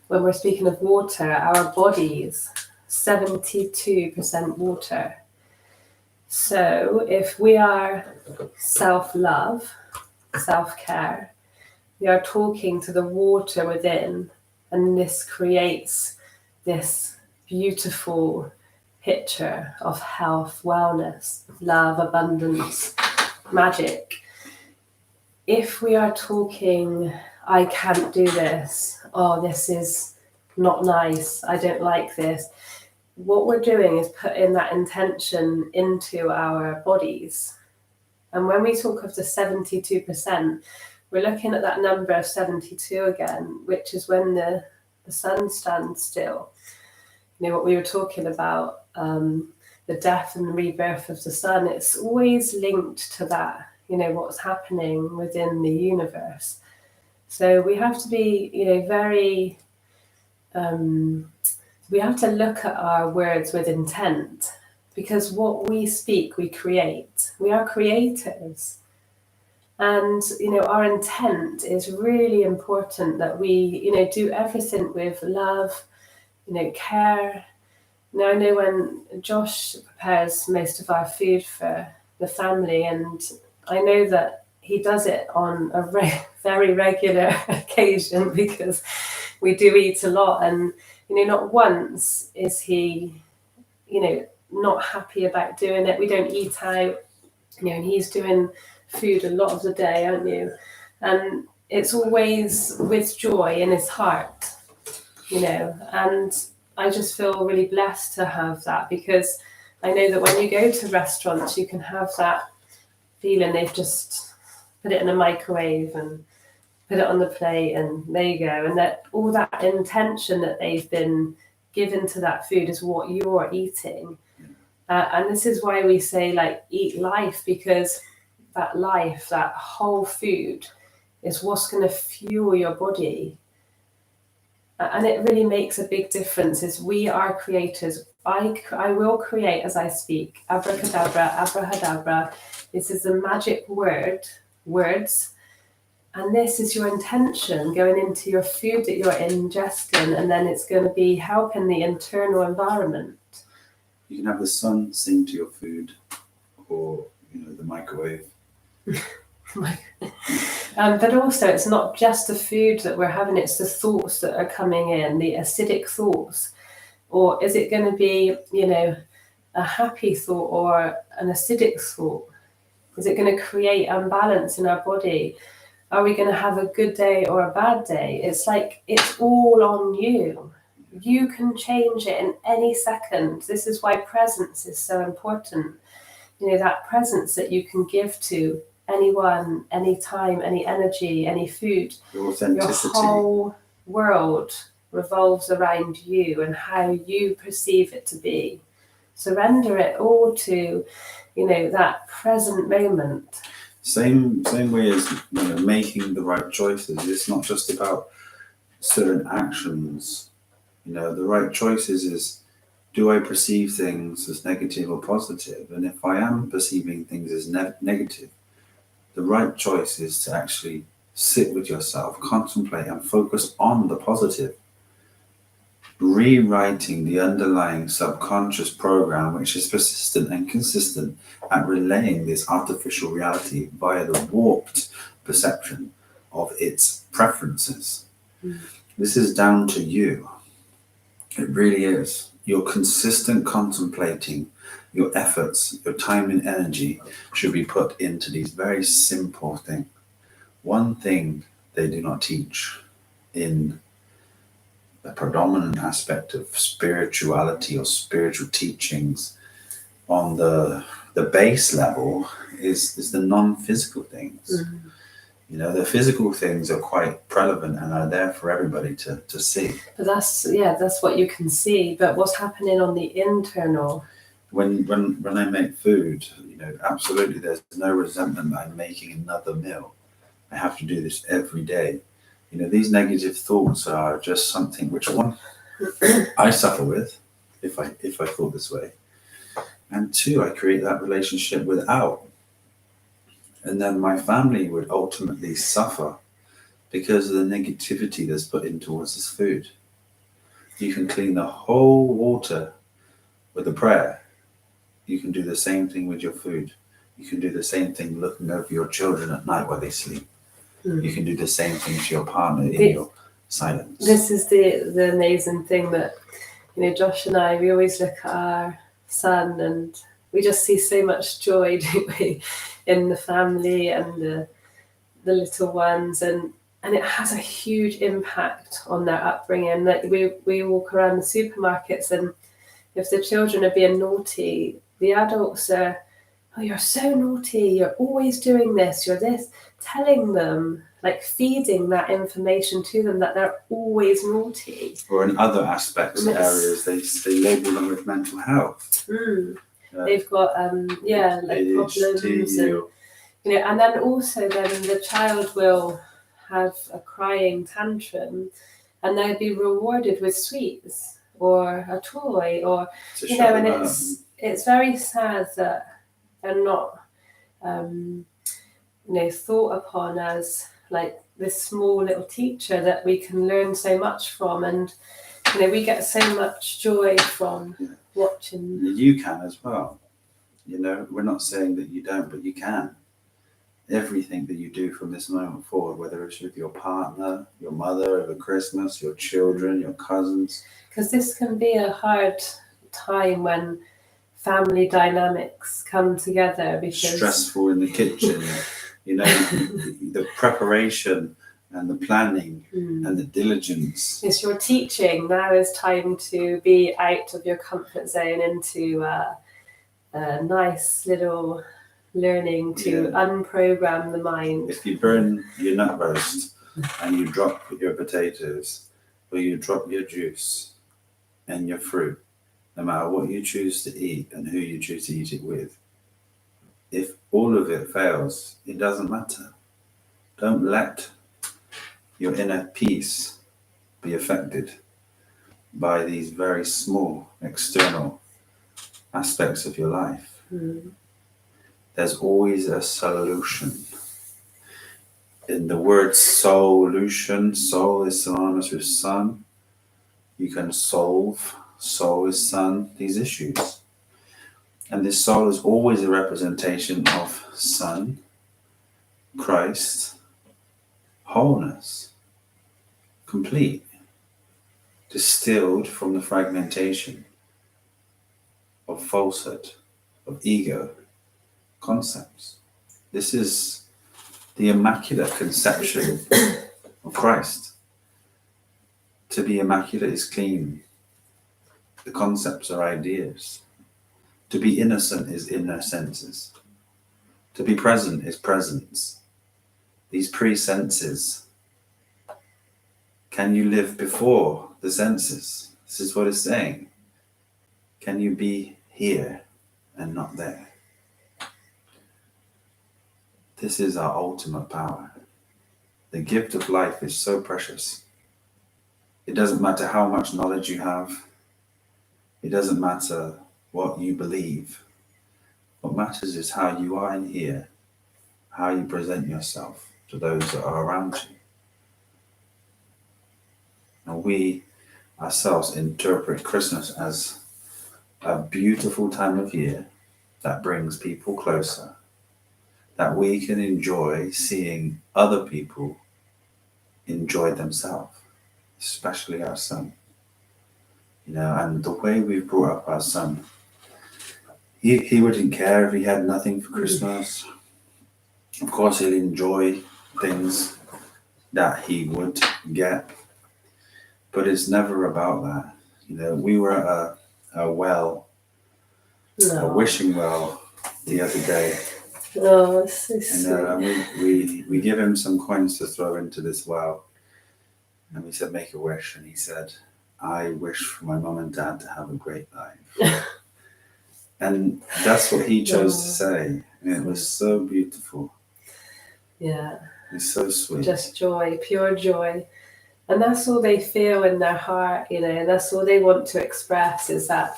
when we're speaking of water, our bodies, 72% water. So if we are self-love, self-care, we are talking to the water within, and this creates this beautiful picture of health, wellness, love, abundance, magic. If we are talking, I can't do this, oh, this is not nice, I don't like this, what we're doing is putting that intention into our bodies. And when we talk of the 72%, we're looking at that number of 72 again, which is when the sun stands still. You know, what we were talking about, the death and the rebirth of the sun, it's always linked to that, you know, what's happening within the universe. So we have to be, you know, very, we have to look at our words with intent, because what we speak, we create. We are creators. And, you know, our intent is really important, that we, you know, do everything with love, you know, care. Now, I know when Josh prepares most of our food for the family, and I know that he does it on a very regular occasion, because we do eat a lot, and, you know, not once is he, you know, not happy about doing it. We don't eat out, you know, and he's doing food a lot of the day, aren't you? And it's always with joy in his heart, you know, and I just feel really blessed to have that, because I know that when you go to restaurants, you can have that feeling they've just put it in a microwave and put it on the plate and there you go, and that all that intention that they've been given to that food is what you're eating. And this is why we say, like, eat life, because that life, that whole food is what's going to fuel your body. And it really makes a big difference. Is we are creators. I will create as I speak. Abracadabra, abrahadabra. This is the magic words And this is your intention going into your food that you're ingesting, and then it's going to be helping the internal environment. You can have the sun sing to your food, or the microwave. But also, it's not just the food that we're having, it's the thoughts that are coming in, the acidic thoughts. Or is it going to be, a happy thought or an acidic thought? Is it going to create imbalance in our body? Are we going to have a good day or a bad day? It's like, it's all on you. You can change it in any second. This is why presence is so important. That presence that you can give to anyone, any time, any energy, any food. Your authenticity. Your whole world revolves around you and how you perceive it to be. Surrender it all to, that present moment. Same way as making the right choices. It's not just about certain actions. The right choices is, do I perceive things as negative or positive? And if I am perceiving things as negative, the right choice is to actually sit with yourself, contemplate, and focus on the positive. Rewriting the underlying subconscious program, which is persistent and consistent at relaying this artificial reality via the warped perception of its preferences. This is down to you. It really is. Your consistent contemplating, your efforts, your time and energy should be put into these very simple things. One thing they do not teach in the predominant aspect of spirituality or spiritual teachings on the base level is the non-physical things. The physical things are quite relevant and are there for everybody to see. But that's what you can see. But what's happening on the internal? When I make food, absolutely there's no resentment that I'm making another meal. I have to do this every day. These negative thoughts are just something which, one, I suffer with if I thought this way, and two, I create that relationship without. And then my family would ultimately suffer because of the negativity that's put in towards this food. You can clean the whole water with a prayer. You can do the same thing with your food. You can do the same thing looking over your children at night while they sleep. You can do the same thing to your partner in your silence. This is the amazing thing that, Josh and I, we always look at our son and we just see so much joy, don't we, in the family and the little ones, and it has a huge impact on their upbringing. That we walk around the supermarkets, and if the children are being naughty, the adults are, oh, you're so naughty, you're always doing this, you're this, telling them, like feeding that information to them that they're always naughty. Or in other aspects, areas, they label them with mental health. They've got like problems, and then also then the child will have a crying tantrum, and they'll be rewarded with sweets or a toy, or and it's very sad that they're not thought upon as like this small little teacher that we can learn so much from, and we get so much joy from watching. You can as well. We're not saying that you don't, but you can. Everything that you do from this moment forward, whether it's with your partner, your mother over Christmas, your children, your cousins. Because this can be a hard time when family dynamics come together. Because stressful in the kitchen, the preparation and the planning and the diligence. It's your teaching. Now is time to be out of your comfort zone into a nice little learning to unprogram the mind. If you burn your nut roast and you drop your potatoes, or you drop your juice and your fruit, no matter what you choose to eat and who you choose to eat it with, if all of it fails, it doesn't matter. Don't let your inner peace be affected by these very small external aspects of your life. There's always a solution. In the word solution, soul is synonymous with son. You can solve, soul is son, these issues. And this soul is always a representation of Son, Christ, wholeness, complete, distilled from the fragmentation of falsehood, of ego, concepts. This is the immaculate conception of Christ. To be immaculate is clean. The concepts are ideas. To be innocent is inner senses. To be present is presence. These pre-senses. Can you live before the senses? This is what it's saying. Can you be here and not there? This is our ultimate power. The gift of life is so precious. It doesn't matter how much knowledge you have. It doesn't matter what you believe. What matters is how you are in here, how you present yourself to those that are around you. And we ourselves interpret Christmas as a beautiful time of year that brings people closer, that we can enjoy seeing other people enjoy themselves, especially our son. And the way we've brought up our son, he wouldn't care if he had nothing for Christmas. Of course, he'll enjoy things that he would get, but it's never about that. We were at a wishing well the other day. Oh, it's so sweet. And we give him some coins to throw into this well. And we said, make a wish. And he said, I wish for my mum and dad to have a great life. And that's what he chose to say. And it was so beautiful. Yeah. It's so sweet. Just joy, pure joy. And that's all they feel in their heart, and that's all they want to express is that,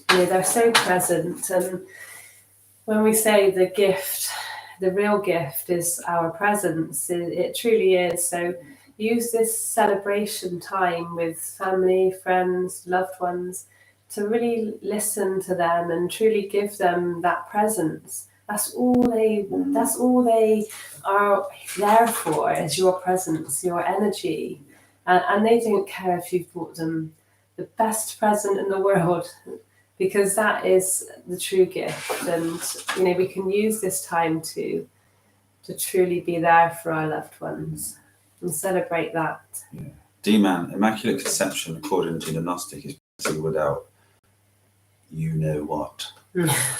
they're so present. And when we say the gift, the real gift is our presence, it truly is. So use this celebration time with family, friends, loved ones to really listen to them and truly give them that presence. That's all they are there for, is your presence, your energy. And they don't care if you've bought them the best present in the world, because that is the true gift. And we can use this time to truly be there for our loved ones and celebrate that. Yeah. D-Man, Immaculate Conception, according to the Gnostic, is basically without you know what.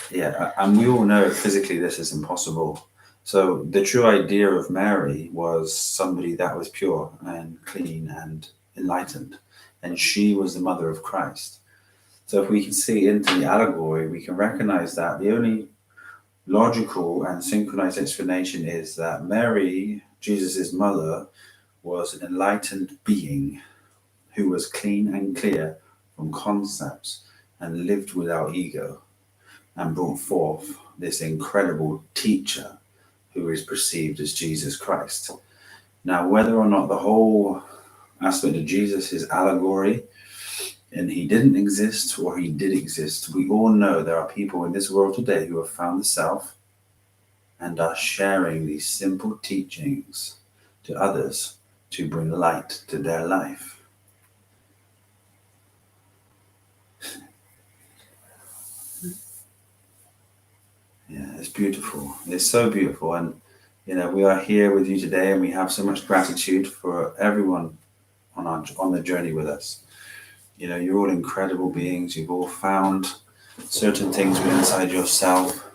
Yeah, and we all know physically this is impossible. So the true idea of Mary was somebody that was pure and clean and enlightened, and she was the mother of Christ. So if we can see into the allegory, we can recognize that the only logical and synchronized explanation is that Mary, Jesus' mother, was an enlightened being who was clean and clear from concepts and lived without ego, and brought forth this incredible teacher who is perceived as Jesus Christ. Now, whether or not the whole aspect of Jesus is allegory, and he didn't exist or he did exist, we all know there are people in this world today who have found the self and are sharing these simple teachings to others to bring light to their life. Yeah, it's beautiful. It's so beautiful. And, we are here with you today, and we have so much gratitude for everyone on the journey with us. You're all incredible beings. You've all found certain things within inside yourself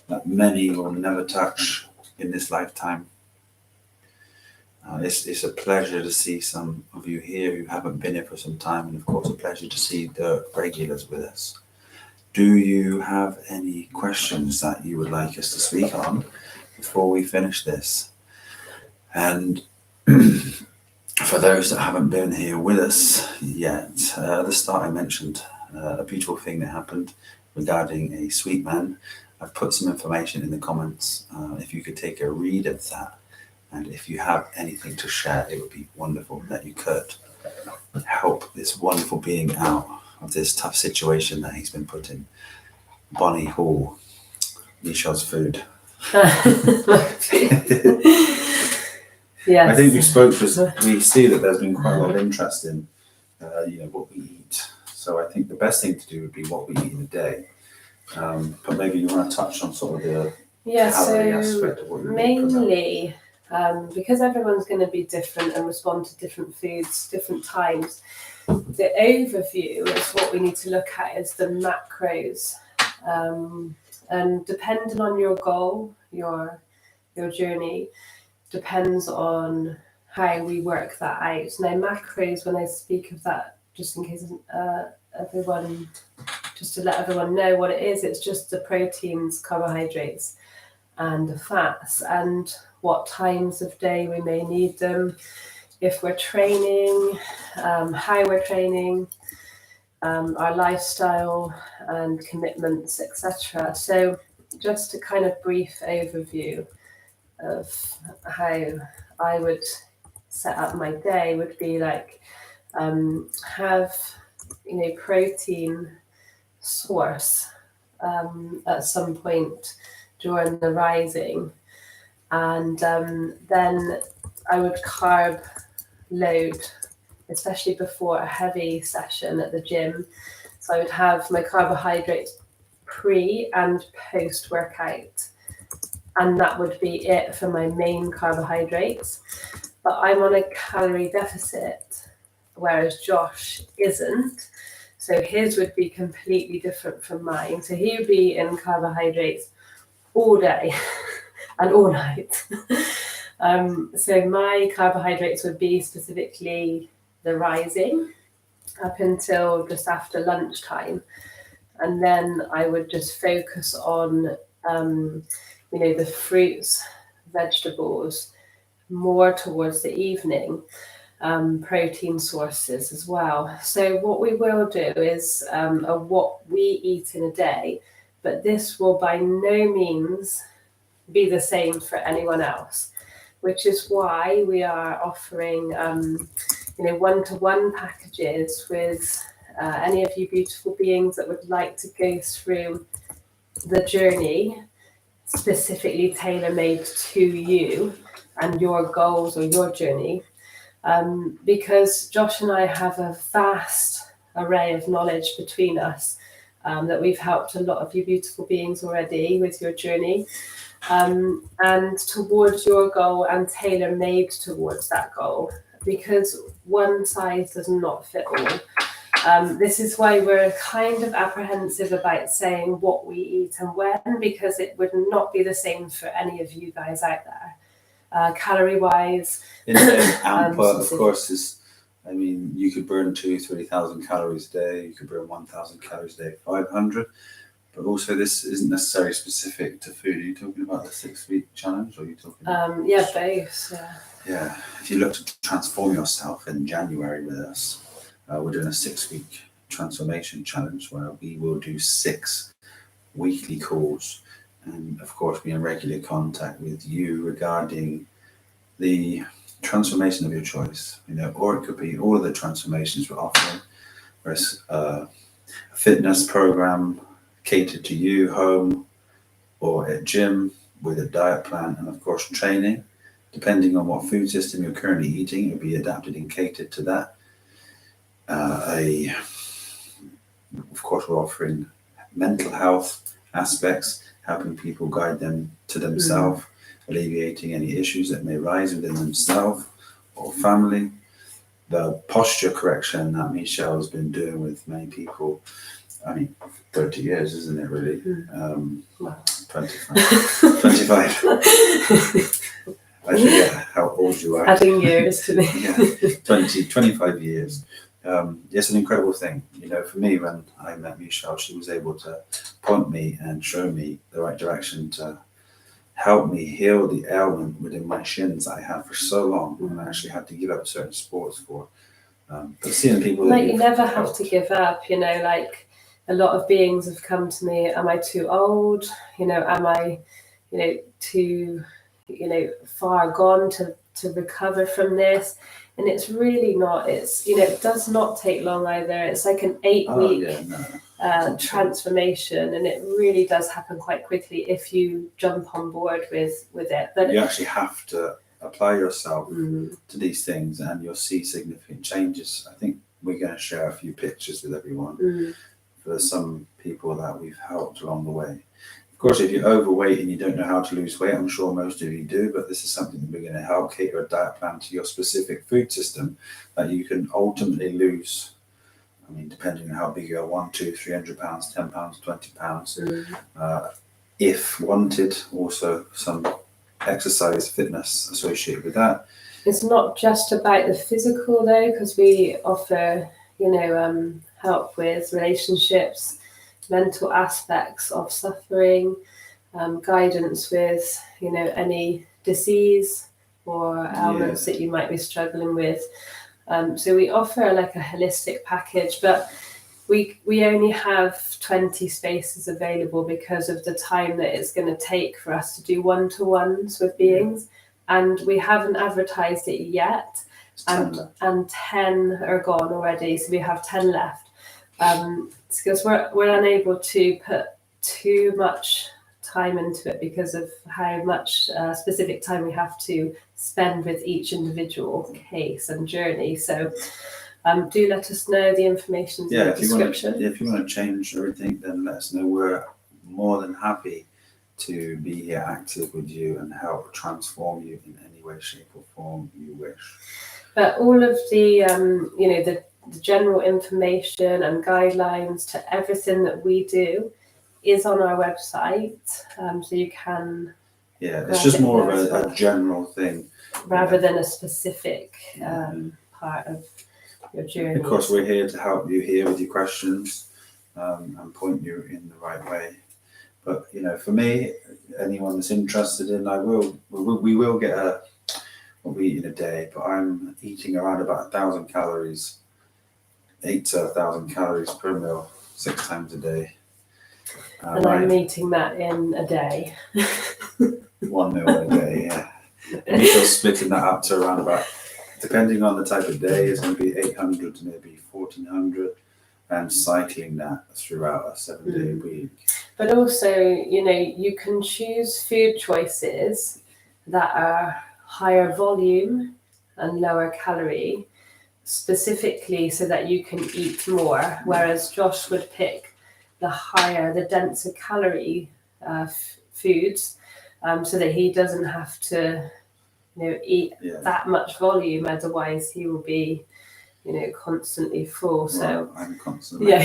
that many will never touch in this lifetime. It's a pleasure to see some of you here who haven't been here for some time, and of course a pleasure to see the regulars with us. Do you have any questions that you would like us to speak on before we finish this? And for those that haven't been here with us yet, at the start I mentioned a beautiful thing that happened regarding a sweet man. I've put some information in the comments. If you could take a read of that And if you have anything to share, it would be wonderful that you could help this wonderful being out of this tough situation that he's been put in. Bonnie Hall, Michelle's food. Yes. I think we see that there's been quite a lot of interest in, what we eat. So I think the best thing to do would be what we eat in a day. But maybe you want to touch on sort of the calorie aspect of what you mainly, because everyone's going to be different and respond to different foods, different times. The overview is what we need to look at is the macros, and depending on your goal, your journey, depends on how we work that out. Now, macros, when I speak of that, just in case everyone, just to let everyone know what it is, it's just the proteins, carbohydrates, and the fats, and what times of day we may need them, if we're training, how we're training, our lifestyle and commitments, etc. So just a kind of brief overview of how I would set up my day would be like, have protein source at some point during the rising, and then I would carb load, especially before a heavy session at the gym. So I would have my carbohydrates pre and post workout, and that would be it for my main carbohydrates. But I'm on a calorie deficit, whereas Josh isn't. So his would be completely different from mine. So he would be in carbohydrates all day and all night. So my carbohydrates would be specifically the rising up until just after lunchtime. And then I would just focus on, the fruits, vegetables, more towards the evening, protein sources as well. So what we will do is what we eat in a day, but this will by no means be the same for anyone else, which is why we are offering one-to-one packages with any of you beautiful beings that would like to go through the journey specifically tailor-made to you and your goals or your journey, because Josh and I have a vast array of knowledge between us, that we've helped a lot of you beautiful beings already with your journey, and towards your goal, and tailor-made towards that goal, because one size does not fit all. This is why we're kind of apprehensive about saying what we eat and when, because it would not be the same for any of you guys out there. Calorie-wise, output, of course, you could burn 2,000-3,000 calories a day. You could burn 1,000 calories a day, 500. But also, this isn't necessarily specific to food. Are you talking about the 6-week challenge, or are you talking? Both. Yeah. If you look to transform yourself in January with us, we're doing a 6-week transformation challenge where we will do 6 weekly calls, and of course, be in regular contact with you regarding the transformation of your choice. Or it could be all of the transformations we're offering, whereas a fitness program catered to you home or at gym with a diet plan, and of course training. Depending on what food system you're currently eating, it will be adapted and catered to that. Of course, we're offering mental health aspects, helping people guide them to themselves, alleviating any issues that may rise within themselves or family. The posture correction that Michelle has been doing with many people, 30 years, isn't it, really? 25. 25. I forget how old you are. Adding years to me. 25 years. It's an incredible thing. For me, when I met Michelle, she was able to point me and show me the right direction to help me heal the ailment within my shins I had for so long, and I actually had to give up certain sports for. But seeing people you never have to give up. A lot of beings have come to me. Am I too old? Am I, too far gone to recover from this. And it's really not. It's it does not take long either. It's like an 8-week transformation, and it really does happen quite quickly if you jump on board with it. But you actually have to apply yourself to these things, and you'll see significant changes. I think we're going to share a few pictures with everyone for some people that we've helped along the way. Of course, if you're overweight and you don't know how to lose weight, I'm sure most of you do, but this is something that we're going to help cater a diet plan to your specific food system that you can ultimately lose. I mean, depending on how big you are, 1, 2, 300 pounds, 10 pounds, 20 pounds. If wanted, also some exercise, fitness associated with that. It's not just about the physical though, because we offer, help with relationships, mental aspects of suffering, guidance with, any disease or ailments that you might be struggling with. So we offer like a holistic package, but we only have 20 spaces available because of the time that it's going to take for us to do one-to-ones with beings. And we haven't advertised it yet. And 10 are gone already. So we have 10 left. Because we're unable to put too much time into it because of how much specific time we have to spend with each individual case and journey. So do let us know. The information's in the description. If you want to change everything, then let us know. We're more than happy to be here active with you and help transform you in any way, shape or form you wish. But all of the, the general information and guidelines to everything that we do is on our website. So you can... Yeah, it's just more of a general thing. Rather than a specific part of your journey. Of course, we're here to help you here with your questions and point you in the right way. But, for me, anyone that's interested in, we will get what we eat in a day, but I'm eating around about 1,000 calories, 8 to 1,000 calories per meal, 6 times a day. And I'm eating that in a day. 1 meal a day, yeah. And you're splitting that up to around about, depending on the type of day, it's going to be 800 to maybe 1,400, and cycling that throughout a 7-day week. But also, you can choose food choices that are higher volume and lower calorie, specifically so that you can eat more, whereas Josh would pick the denser calorie foods, so that he doesn't have to eat that much volume, otherwise he will be constantly full. So I'm constantly. Yeah,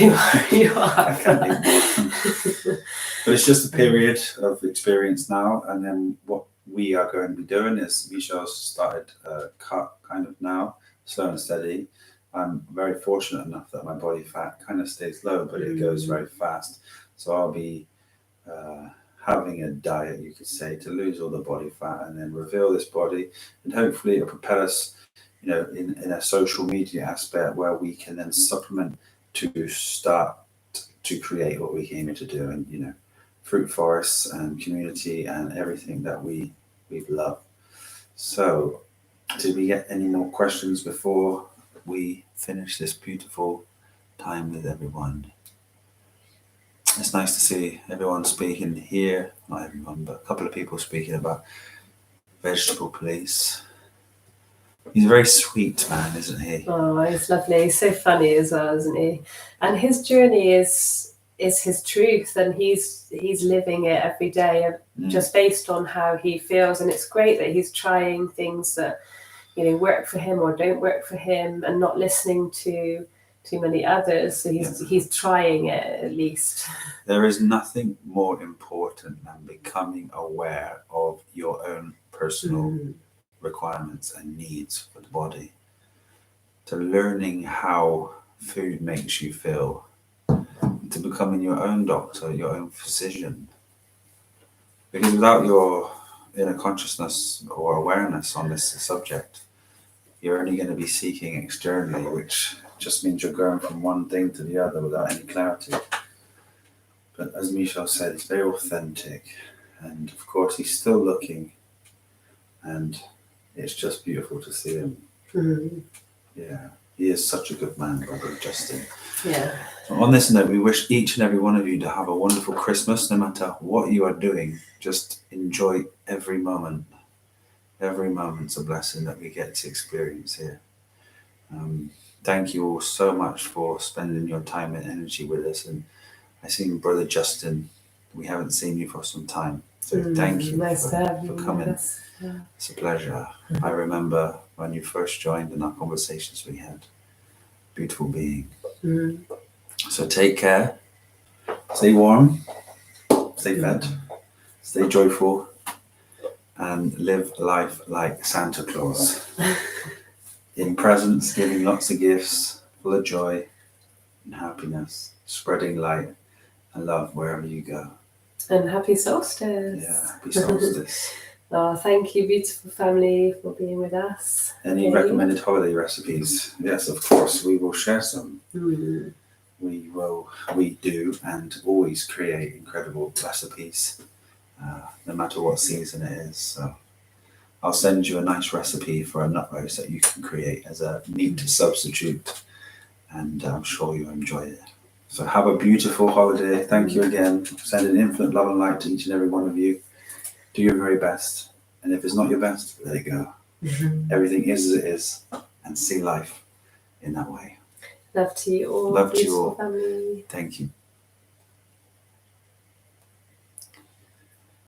you are. I can't eat more. But it's just a period of experience now, and then what we are going to be doing is Michelle's started a cut kind of now, slow and steady. I'm very fortunate enough that my body fat kind of stays low, but it goes very fast. So I'll be having a diet, you could say, to lose all the body fat and then reveal this body, and hopefully it'll propel us in a social media aspect where we can then supplement to start to create what we came here to do, and fruit forests and community and everything that we love. So did we get any more questions before we finish this beautiful time with everyone? It's nice to see everyone speaking here, not everyone, but a couple of people speaking about vegetable police. He's a very sweet man, isn't he? Oh, he's lovely. He's so funny as well, isn't he? And his journey is his truth, and he's living it every day, just based on how he feels. And it's great that he's trying things that work for him or don't work for him, and not listening to too many others. So he's trying it at least. There is nothing more important than becoming aware of your own personal requirements and needs for the body, to learning how food makes you feel, to becoming your own doctor, your own physician. Because without your inner consciousness or awareness on this subject, you're only going to be seeking externally, which just means you're going from one thing to the other without any clarity. But as Michelle said, it's very authentic, and of course he's still looking and it's just beautiful to see him. Mm. Yeah, he is such a good man, Brother Justin. Yeah. So on this note, we wish each and every one of you to have a wonderful Christmas, no matter what you are doing. Just enjoy every moment. Every moment's a blessing that we get to experience here. Thank you all so much for spending your time and energy with us. And I seen Brother Justin. We haven't seen you for some time, so thank you Nice to have you for coming. Yeah. It's a pleasure. I remember when you first joined and our conversations we had. Beautiful being. So take care. Stay warm. Stay fed. Stay joyful. And live life like Santa Claus. In presents, giving lots of gifts, full of joy and happiness, spreading light and love wherever you go. And happy solstice. Yeah, happy solstice. Oh, thank you, beautiful family, for being with us. Any recommended holiday recipes? Yes, of course, we will share some. We do and always create incredible recipes, no matter what season it is. So I'll send you a nice recipe for a nut roast that you can create as a meat substitute, and I'm sure you'll enjoy it. So have a beautiful holiday. Thank you again. Sending infinite love and light to each and every one of you. Do your very best. And if it's not your best, let it go. Everything is as it is, and see life in that way. Love to you all. Love to you all. Family. Thank you.